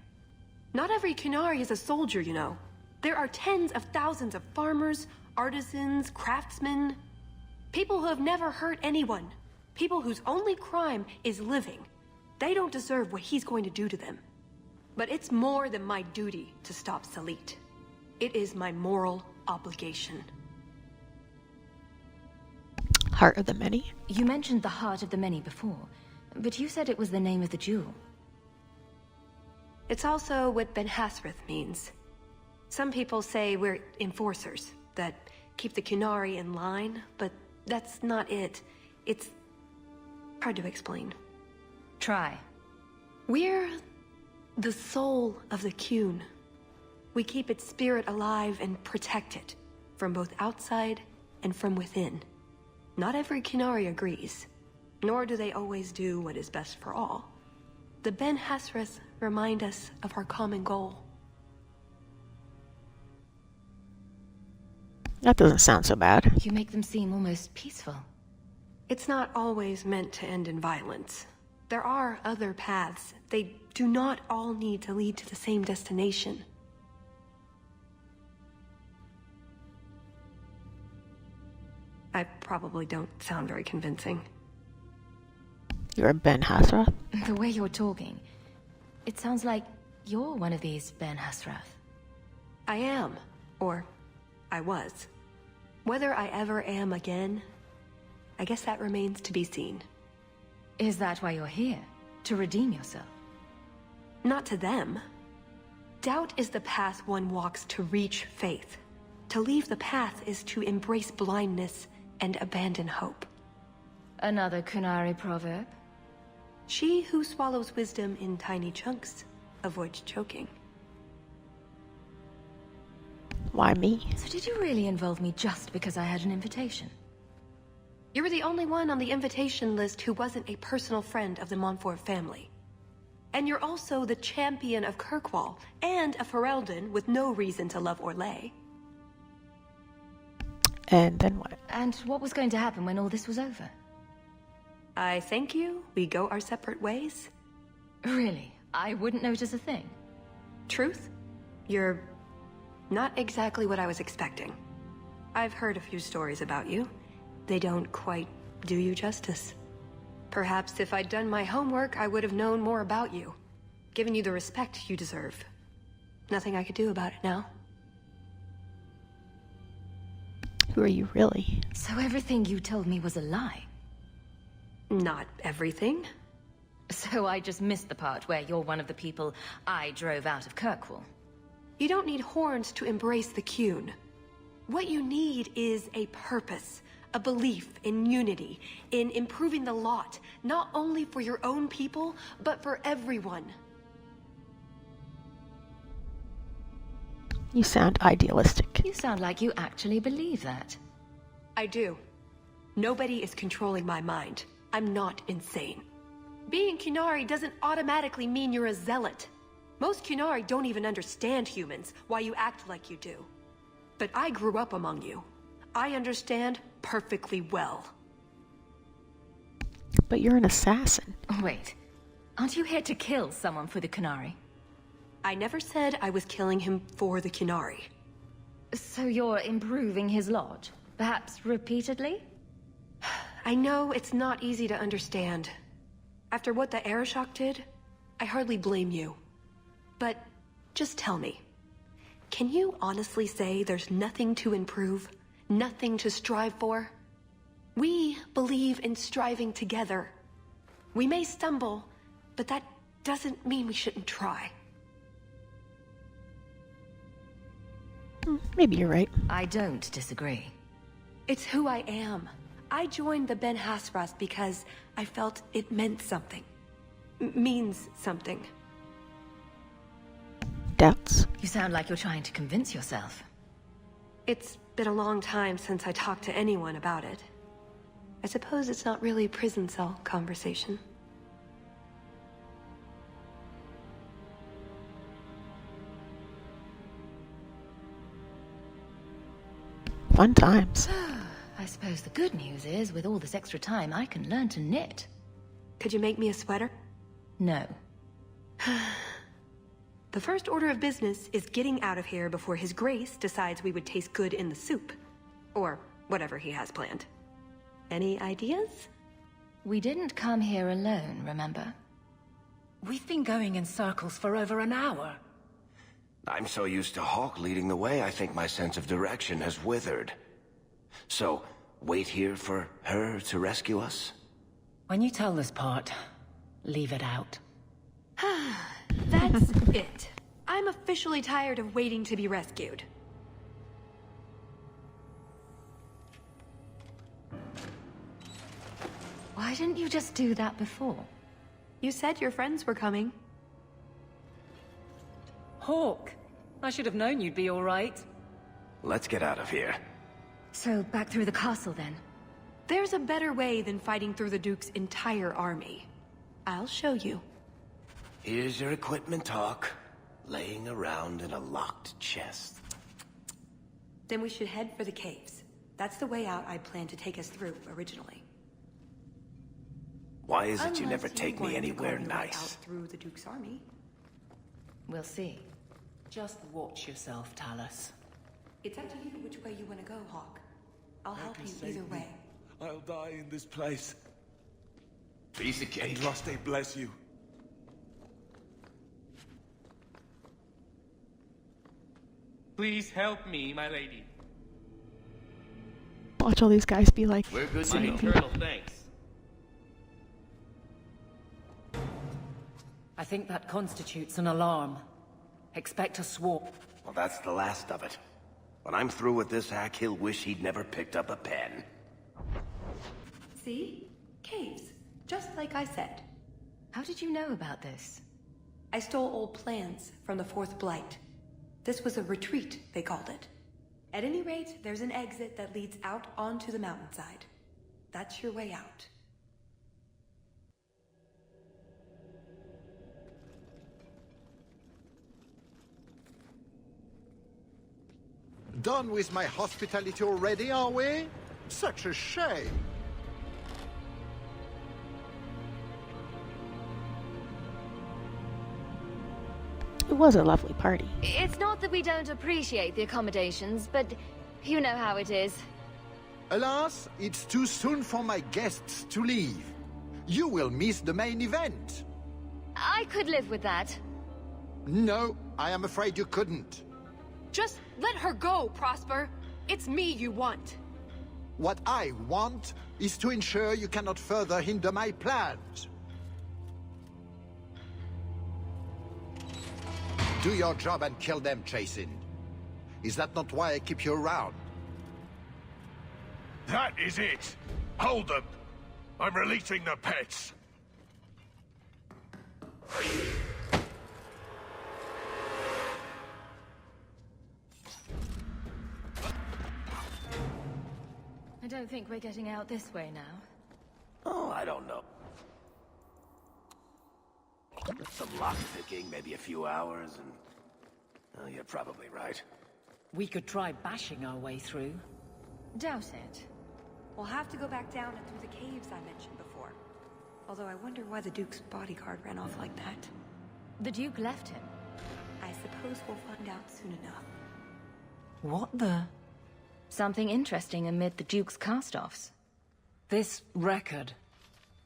Not every Qunari is a soldier, you know. There are tens of thousands of farmers, artisans, craftsmen. People who have never hurt anyone. People whose only crime is living. They don't deserve what he's going to do to them. But it's more than my duty to stop Salit. It is my moral obligation. Heart of the Many? You mentioned the Heart of the Many before, but you said it was the name of the jewel. It's also what Ben-Hassrath means. Some people say we're enforcers, that keep the Qunari in line, but that's not it. It's hard to explain. Try. We're the soul of the Qun. We keep its spirit alive and protect it, from both outside and from within. Not every Qunari agrees, nor do they always do what is best for all. The Ben-Hassrath remind us of our common goal. That doesn't sound so bad. You make them seem almost peaceful. It's not always meant to end in violence. There are other paths. They do not all need to lead to the same destination. I probably don't sound very convincing. You're a Ben-Hassrath? The way you're talking, it sounds like you're one of these Ben-Hassrath. I am. Or I was. Whether I ever am again, I guess that remains to be seen. Is that why you're here? To redeem yourself? Not to them. Doubt is the path one walks to reach faith. To leave the path is to embrace blindness and abandon hope. Another Qunari proverb? She who swallows wisdom in tiny chunks avoids choking. Why me? So did you really involve me just because I had an invitation? You were the only one on the invitation list who wasn't a personal friend of the Montfort family. And you're also the champion of Kirkwall, and a Ferelden with no reason to love Orlais. And then what? And what was going to happen when all this was over? I thank you, we go our separate ways. Really? I wouldn't notice a thing? Truth? You're not exactly what I was expecting. I've heard a few stories about you. They don't quite do you justice. Perhaps if I'd done my homework, I would have known more about you. Given you the respect you deserve. Nothing I could do about it now. Who are you really? So everything you told me was a lie? Not everything. So I just missed the part where you're one of the people I drove out of Kirkwall. You don't need horns to embrace the Qun. What you need is a purpose. A belief in unity, in improving the lot, not only for your own people, but for everyone. You sound idealistic. You sound like you actually believe that. I do. Nobody is controlling my mind. I'm not insane. Being Qunari doesn't automatically mean you're a zealot. Most Qunari don't even understand humans, why you act like you do. But I grew up among you. I understand perfectly well. But you're an assassin. Wait, aren't you here to kill someone for the Qunari? I never said I was killing him for the Qunari. So you're improving his lodge? Perhaps repeatedly? I know it's not easy to understand. After what the Arishok did, I hardly blame you. But just tell me, can you honestly say there's nothing to improve? Nothing to strive for? We believe in striving together. We may stumble, but that doesn't mean we shouldn't try. Maybe you're right. I don't disagree. It's who I am. I joined the Ben-Hassrath because I felt it meant something. Means something. Doubts? You sound like you're trying to convince yourself. It's been a long time since I talked to anyone about it. I suppose it's not really a prison cell conversation. Fun times. I suppose the good news is, with all this extra time, I can learn to knit. Could you make me a sweater? No. The first order of business is getting out of here before His Grace decides we would taste good in the soup. Or whatever he has planned. Any ideas? We didn't come here alone, remember? We've been going in circles for over an hour. I'm so used to Hawke leading the way, I think my sense of direction has withered. So, wait here for her to rescue us? When you tell this part, leave it out. That's it. I'm officially tired of waiting to be rescued. Why didn't you just do that before? You said your friends were coming. Hawke, I should have known you'd be all right. Let's get out of here. So, back through the castle then? There's a better way than fighting through the Duke's entire army. I'll show you. Here's your equipment, Hawke. Laying around in a locked chest. Then we should head for the caves. That's the way out I'd planned to take us through originally. Why is it you never take me anywhere nice? Out through the Duke's army. We'll see. Just watch yourself, Tallis. It's up to you which way you want to go, Hawke. I'll help you either way. I'll die in this place. Piece of cake. And Loste bless you. Please help me, my lady. Watch all these guys be like, we're good to same go. people. Colonel, thanks. I think that constitutes an alarm. Expect a swarm. Well, that's the last of it. When I'm through with this hack, he'll wish he'd never picked up a pen. See? Caves. Just like I said. How did you know about this? I stole old plans from the Fourth Blight. This was a retreat, they called it. At any rate, there's an exit that leads out onto the mountainside. That's your way out. Done with my hospitality already, are we? Such a shame. It was a lovely party. It's not that we don't appreciate the accommodations, but you know how it is. Alas, it's too soon for my guests to leave. You will miss the main event. I could live with that. No, I am afraid you couldn't. Just let her go, Prosper. It's me you want. What I want is to ensure you cannot further hinder my plans. Do your job and kill them, Chasen. Is that not why I keep you around? That is it! Hold them! I'm releasing the pets! I don't think we're getting out this way now. Oh, I don't know. Some lockpicking, maybe a few hours, and... Oh, you're probably right. We could try bashing our way through. Doubt it. We'll have to go back down and through the caves I mentioned before. Although I wonder why the Duke's bodyguard ran off like that. The Duke left him. I suppose we'll find out soon enough. What the? Something interesting amid the Duke's cast-offs. This record.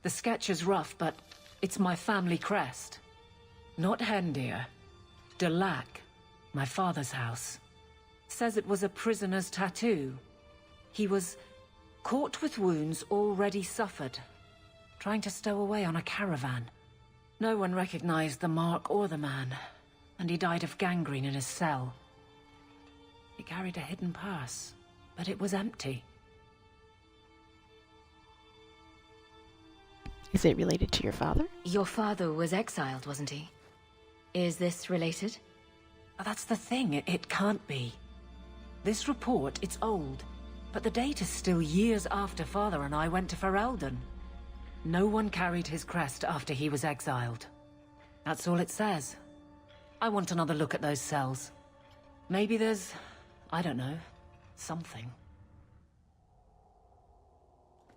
The sketch is rough, but it's my family crest. Not Hendir. De Lac, my father's house. Says it was a prisoner's tattoo. He was caught with wounds already suffered, trying to stow away on a caravan. No one recognized the mark or the man, and he died of gangrene in his cell. He carried a hidden purse, but it was empty. Is it related to your father? Your father was exiled, wasn't he? Is this related? That's the thing, it can't be. This report, it's old, but the date is still years after Father and I went to Ferelden. No one carried his crest after he was exiled. That's all it says. I want another look at those cells. Maybe there's, I don't know, something.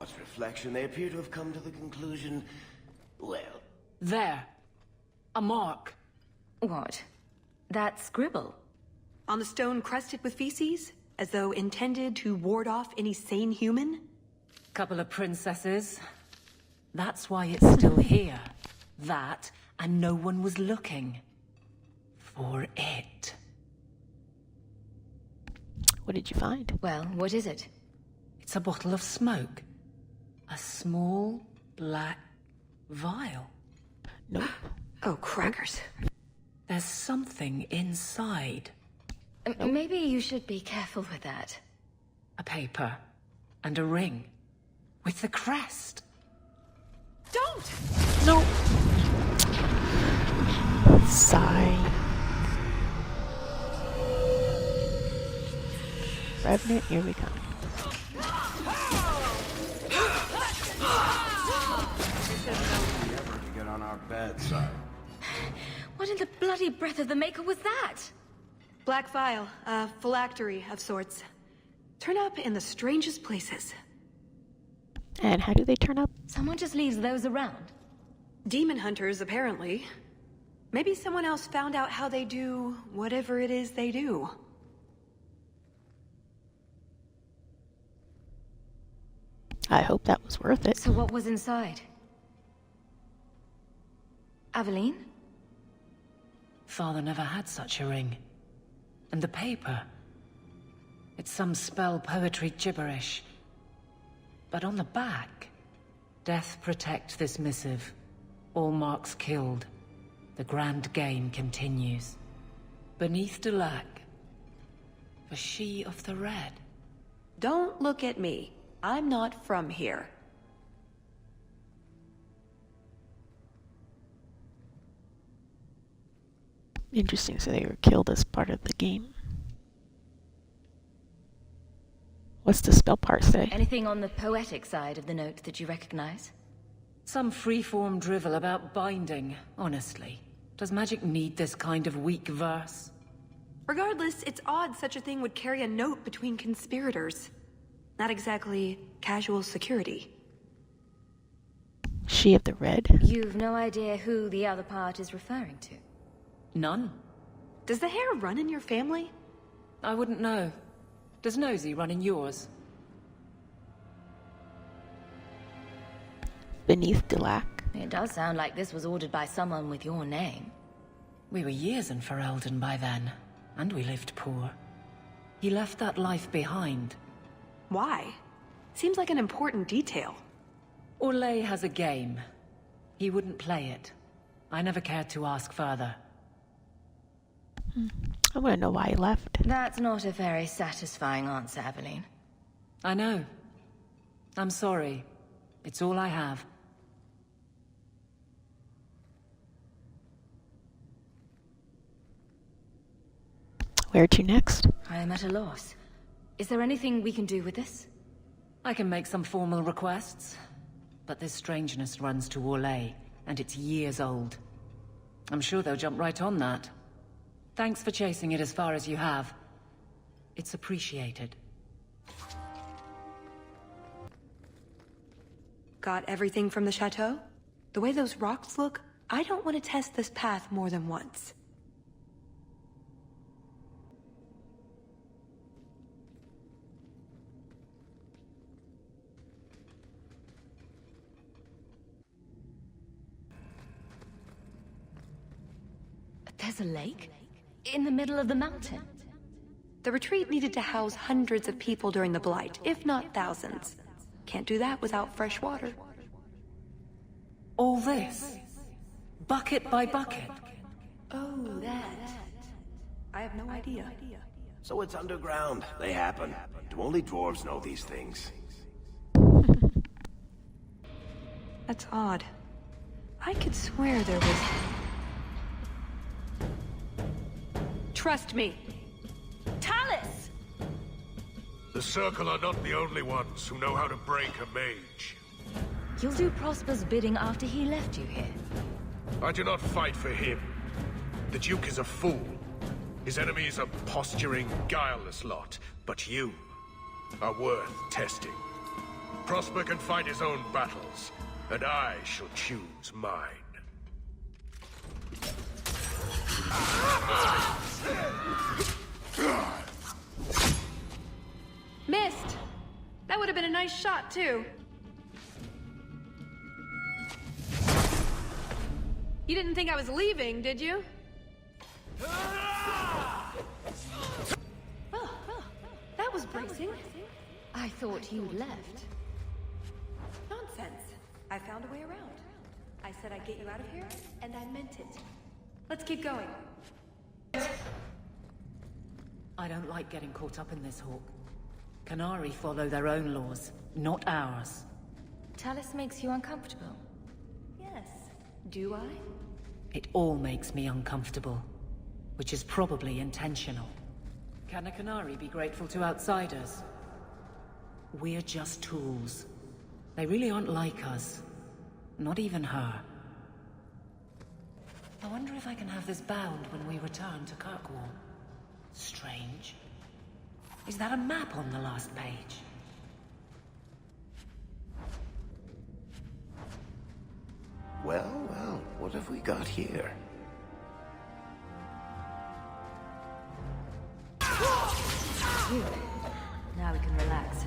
On reflection, they appear to have come to the conclusion, well... There. A mark. What? That scribble? On the stone crusted with feces? As though intended to ward off any sane human? Couple of princesses. That's why it's still here. That, and no one was looking. For it. What did you find? Well, what is it? It's a bottle of smoke. A small, black vial. Nope. Oh, crackers. There's something inside. Maybe you should be careful with that. A paper. And a ring. With the crest. Don't! No. Sigh. Revenant, here we come. Never to get on our bad side. What in the bloody breath of the Maker was that? Black vial, a phylactery of sorts. Turn up in the strangest places. And how do they turn up? Someone just leaves those around. Demon hunters, apparently. Maybe someone else found out how they do whatever it is they do. I hope that was worth it. So what was inside? Aveline? Father never had such a ring. And the paper. It's some spell poetry gibberish. But on the back, death protect this missive. All marks killed. The grand game continues. Beneath De Lac, for she of the red. Don't look at me. I'm not from here. Interesting, so they were killed as part of the game. What's the spell part say? Anything on the poetic side of the note that you recognize? Some free-form drivel about binding, honestly. Does magic need this kind of weak verse? Regardless, it's odd such a thing would carry a note between conspirators. Not exactly casual security. She of the red? You've no idea who the other part is referring to? None. Does the hair run in your family? I wouldn't know. Does Nosy run in yours? Beneath De Lac? It does sound like this was ordered by someone with your name. We were years in Ferelden by then, and we lived poor. He left that life behind. Why? Seems like an important detail. Orlais has a game. He wouldn't play it. I never cared to ask further. I want to know why he left. That's not a very satisfying answer, Aveline. I know. I'm sorry. It's all I have. Where to next? I am at a loss. Is there anything we can do with this? I can make some formal requests. But this strangeness runs to Orlais, and it's years old. I'm sure they'll jump right on that. Thanks for chasing it as far as you have. It's appreciated. Got everything from the chateau? The way those rocks look, I don't want to test this path more than once. There's a lake? In the middle of the mountain? The retreat needed to house hundreds of people during the Blight, if not thousands. Can't do that without fresh water. All this? Bucket by bucket? Oh, that. I have no idea. So it's underground. They happen. Do only dwarves know these things? That's odd. I could swear there was... Trust me. Tallis! The Circle are not the only ones who know how to break a mage. You'll do Prosper's bidding after he left you here. I do not fight for him. The Duke is a fool. His enemies a posturing, guileless lot. But you are worth testing. Prosper can fight his own battles, and I shall choose mine. Missed! That would have been a nice shot, too. You didn't think I was leaving, did you? Oh, that was bracing. I thought you'd left. Nonsense. I found a way around. I said I'd get you out of here, and I meant it. Let's keep going. I don't like getting caught up in this, Hawke. Qunari follow their own laws, not ours. Tallis makes you uncomfortable. Yes. Do I? It all makes me uncomfortable, which is probably intentional. Can a Qunari be grateful to outsiders? We're just tools. They really aren't like us. Not even her. I wonder if I can have this bound when we return to Kirkwall. Strange. Is that a map on the last page? Well, well, what have we got here? Phew. Now we can relax.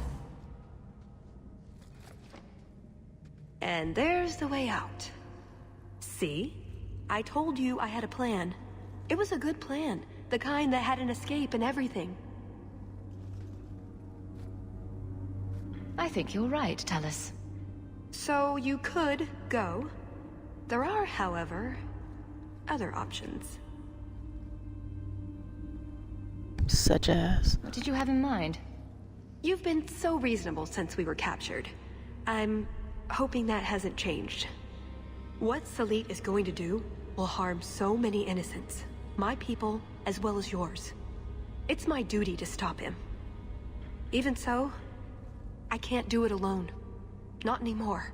And there's the way out. See? I told you I had a plan. It was a good plan. The kind that had an escape and everything. I think you're right, Tallis. So you could go. There are, however, other options. Such as? What did you have in mind? You've been so reasonable since we were captured. I'm hoping that hasn't changed. What Salit is going to do will harm so many innocents. My people, as well as yours. It's my duty to stop him. Even so, I can't do it alone. Not anymore.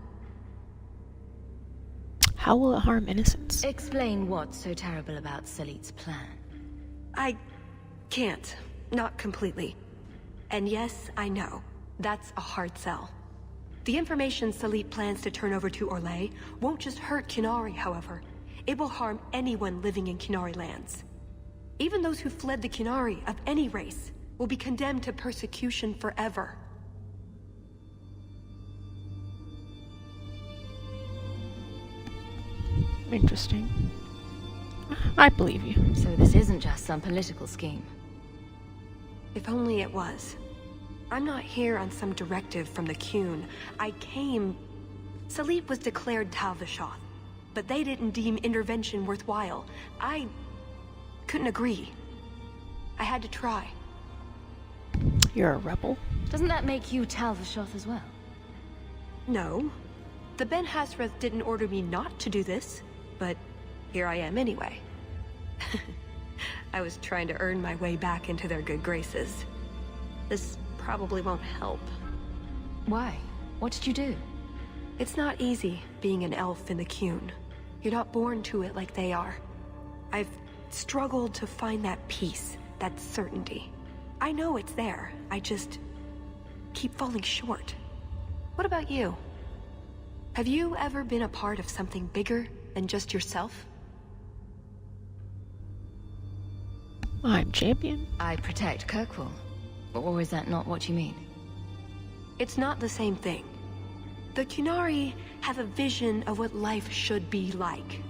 How will it harm innocents? Explain what's so terrible about Salit's plan. I can't. Not completely. And yes, I know. That's a hard sell. The information Salit plans to turn over to Orlais won't just hurt Qunari, however. It will harm anyone living in Qunari lands. Even those who fled the Qunari of any race will be condemned to persecution forever. Interesting. I believe you. So this isn't just some political scheme. If only it was. I'm not here on some directive from the Qun. I came... Salit was declared Tal Vishoth, but they didn't deem intervention worthwhile. I couldn't agree. I had to try. You're a rebel? Doesn't that make you Tal Vishoth as well? No. The Ben-Hassrath didn't order me not to do this, but here I am anyway. I was trying to earn my way back into their good graces. This probably won't help. Why? What did you do? It's not easy being an elf in the Qun. You're not born to it like they are. I've struggled to find that peace, that certainty. I know it's there, I just keep falling short. What about you? Have you ever been a part of something bigger than just yourself? I'm champion. I protect Kirkwall. Or is that not what you mean? It's not the same thing. The Qunari have a vision of what life should be like.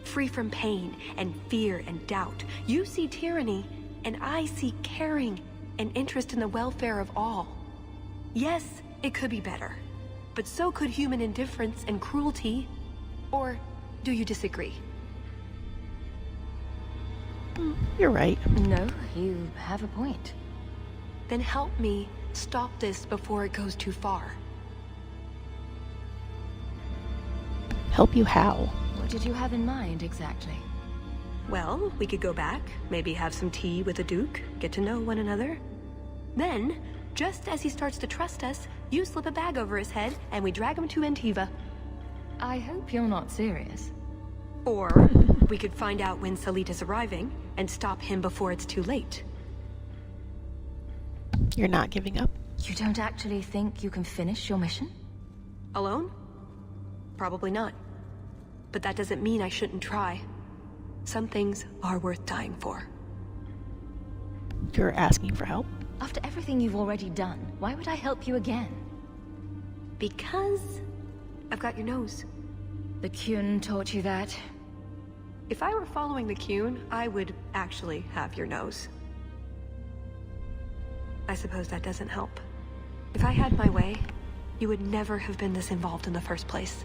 Free from pain and fear and doubt. You see tyranny, and I see caring and interest in the welfare of all. Yes, it could be better. But so could human indifference and cruelty. Or do you disagree? You're right. No, you have a point. Then help me stop this before it goes too far. Help you how? What did you have in mind, exactly? Well, we could go back, maybe have some tea with the Duke, get to know one another. Then, just as he starts to trust us, you slip a bag over his head, and we drag him to Antiva. I hope you're not serious. Or, we could find out when Salit is arriving, and stop him before it's too late. You're not giving up? You don't actually think you can finish your mission? Alone? Probably not. But that doesn't mean I shouldn't try. Some things are worth dying for. You're asking for help? After everything you've already done, why would I help you again? Because I've got your nose. The Qun taught you that? If I were following the Qun, I would actually have your nose. I suppose that doesn't help. If I had my way, you would never have been this involved in the first place.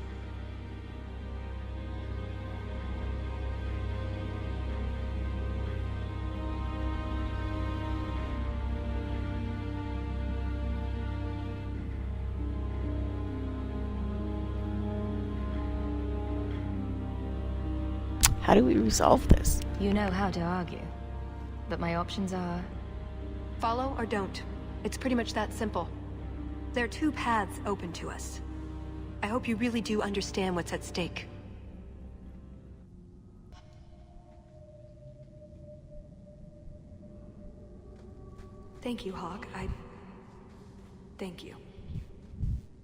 How do we resolve this? You know how to argue. But my options are... Follow or don't. It's pretty much that simple. There are two paths open to us. I hope you really do understand what's at stake. Thank you, Hawke. Thank you.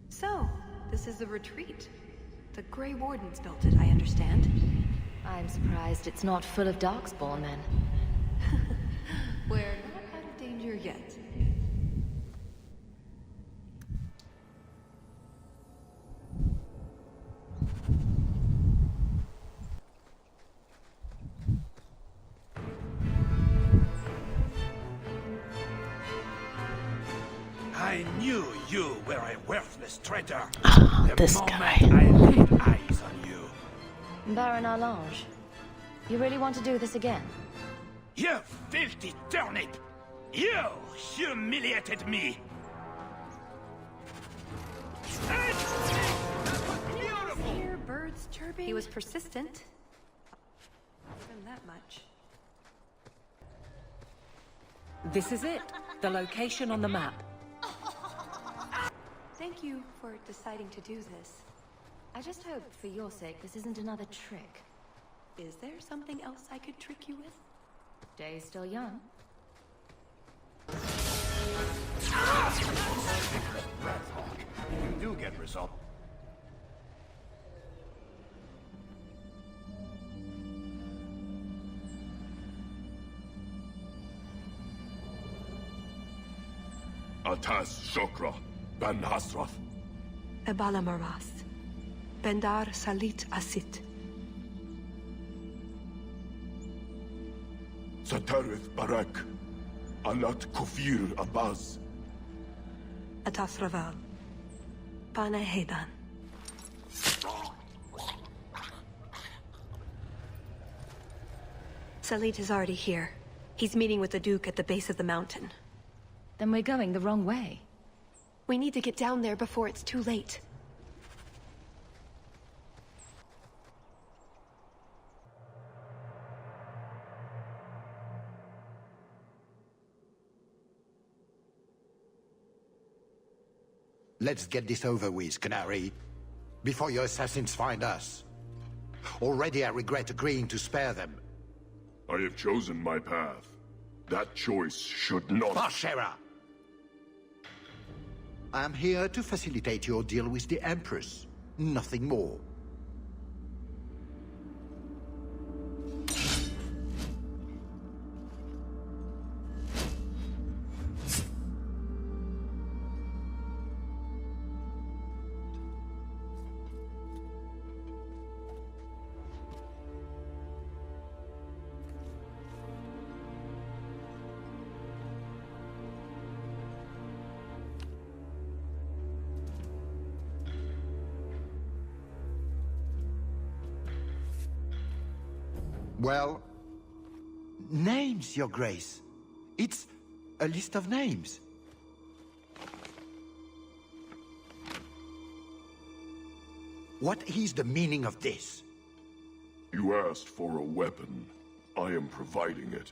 So, this is the retreat. The Grey Wardens built it, I understand. I'm surprised it's not full of Darkspawn, then. We're not out of danger yet. I knew you were a worthless traitor. This guy. I laid eyes on you. Baron Arlange, you really want to do this again? You filthy turnip! You humiliated me! Hear birds chirping? He was persistent. From that much. This is it. The location on the map. Thank you for deciding to do this. I just hope, for your sake, this isn't another trick. Is there something else I could trick you with? Day's still young. You do get result. Altas Shokra, Ben-Hassrath. Ebala Maras. Bendar Salit Asit. Satarith Barak. Alat Kufir Abaz. Atasraval. Pana Hedan. Salit is already here. He's meeting with the Duke at the base of the mountain. Then we're going the wrong way. We need to get down there before it's too late. Let's get this over with, Canary, before your assassins find us. Already I regret agreeing to spare them. I have chosen my path. That choice should not... Bashera! I am here to facilitate your deal with the Empress. nothing more. Well, names, Your Grace. It's a list of names. What is the meaning of this? You asked for a weapon. I am providing it.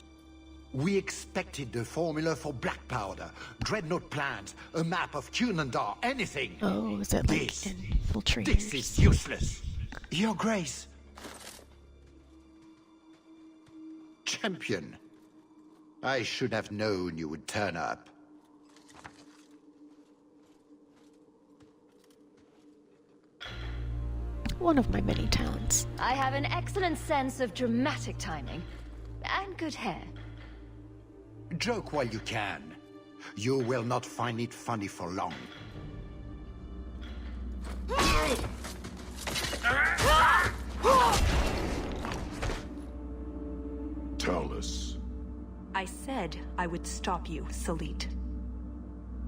We expected the formula for black powder, dreadnought plans, a map of Cunandar, anything. Oh, is it like infiltrators? This is useless. Your Grace. Champion. I should have known you would turn up. One of my many talents. I have an excellent sense of dramatic timing. And good hair. Joke while you can. You will not find it funny for long. Tallis. I said I would stop you, Salit.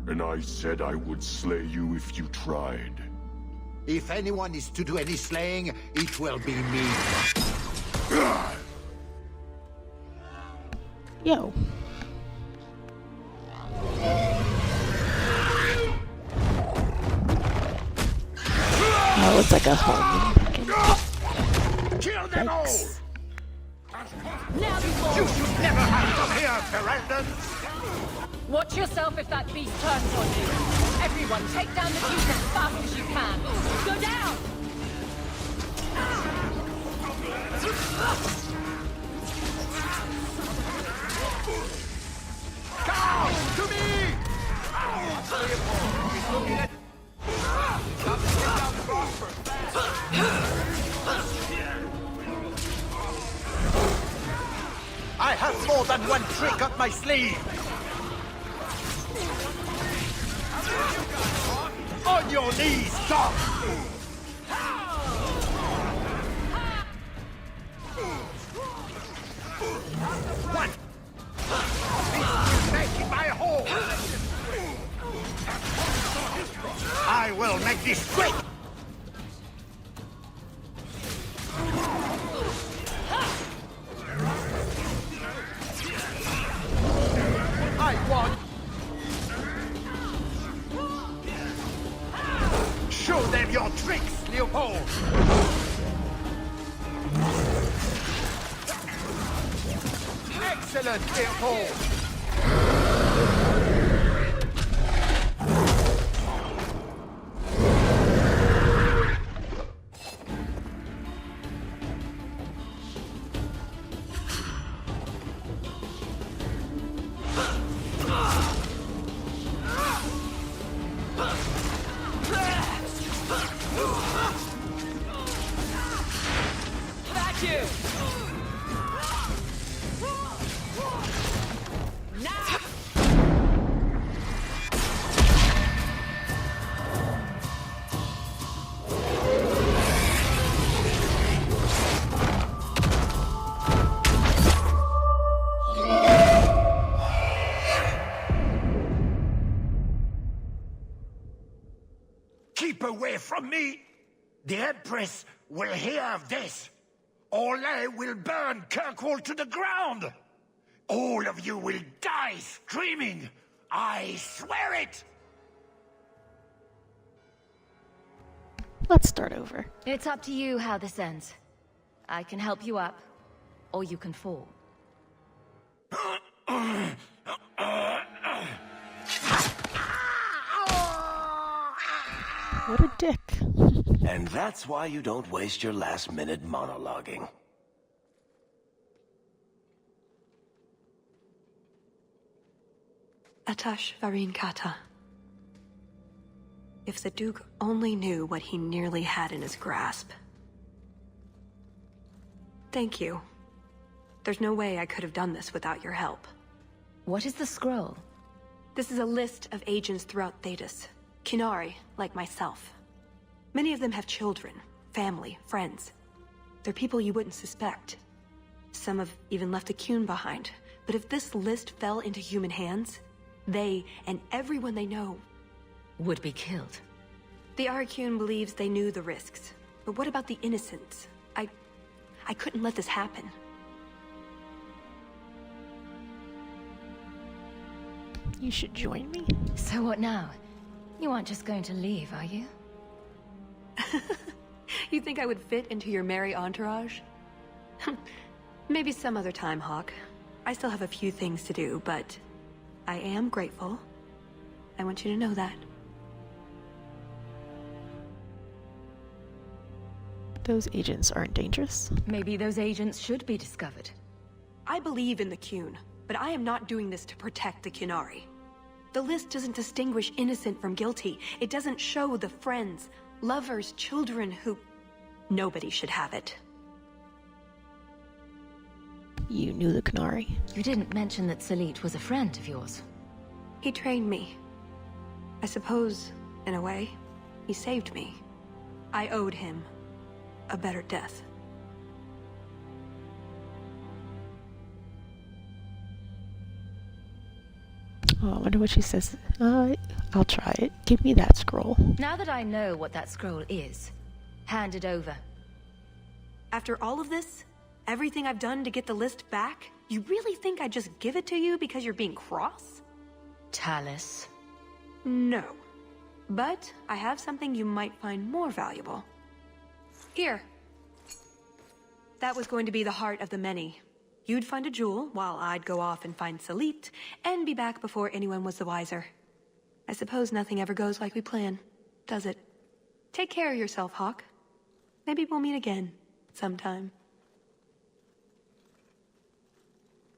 And I said I would slay you if you tried. If anyone is to do any slaying, it will be me. Yo. Oh, it's like a home. Kill them all! Now you should never have come here, Ferelden! Watch yourself if that beast turns on you. Everyone, take down the beast as fast as you can. Go down! Come to me! I have more than one trick up my sleeve! On your knees, stop! What? Making my hole! I will make this quick! I want... Show them your tricks, Leopold! Excellent, Leopold! Away from me! The Empress will hear of this! Orlais will burn Kirkwall to the ground! All of you will die screaming! I swear it! Let's start over. It's up to you how this ends. I can help you up, or you can fall. What a dick. And that's why you don't waste your last-minute monologuing. Atash Varin Kata. If the Duke only knew what he nearly had in his grasp. Thank you. There's no way I could have done this without your help. What is the scroll? This is a list of agents throughout Thedas. Qunari, like myself. Many of them have children, family, friends. They're people you wouldn't suspect. Some have even left a Qun behind. But if this list fell into human hands, they, and everyone they know, would be killed. The Arcune believes they knew the risks. But what about the innocents? I couldn't let this happen. You should join me. So what now? You aren't just going to leave, are you? You think I would fit into your merry entourage? Maybe some other time, Hawke. I still have a few things to do, but I am grateful. I want you to know that. Those agents aren't dangerous. Maybe those agents should be discovered. I believe in the Qun, but I am not doing this to protect the Qunari. The list doesn't distinguish innocent from guilty. It doesn't show the friends, lovers, children who... Nobody should have it. You knew the Qunari. You didn't mention that Salit was a friend of yours. He trained me. I suppose, in a way, he saved me. I owed him a better death. Oh, I wonder what she says. I'll try it. Give me that scroll. Now that I know what that scroll is, hand it over. After all of this, everything I've done to get the list back, you really think I'd just give it to you because you're being cross? Tallis. No. But I have something you might find more valuable. Here. That was going to be the heart of the many. You'd find a jewel, while I'd go off and find Salit, and be back before anyone was the wiser. I suppose nothing ever goes like we plan, does it? Take care of yourself, Hawke. Maybe we'll meet again, sometime.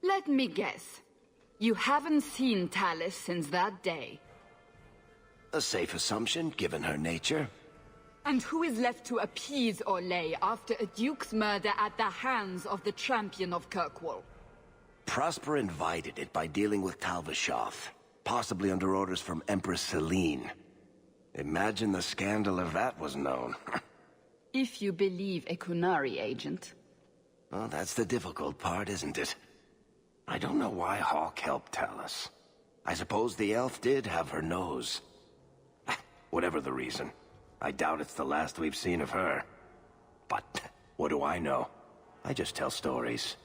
Let me guess. You haven't seen Tallis since that day. A safe assumption, given her nature. And who is left to appease Orlais after a duke's murder at the hands of the champion of Kirkwall? Prosper invited it by dealing with Talvashoth, possibly under orders from Empress Celine. Imagine the scandal if that was known. If you believe a Qunari agent. Well, that's the difficult part, isn't it? I don't know why Hawke helped Tallis. I suppose the elf did have her nose. Whatever the reason, I doubt it's the last we've seen of her. But what do I know? I just tell stories.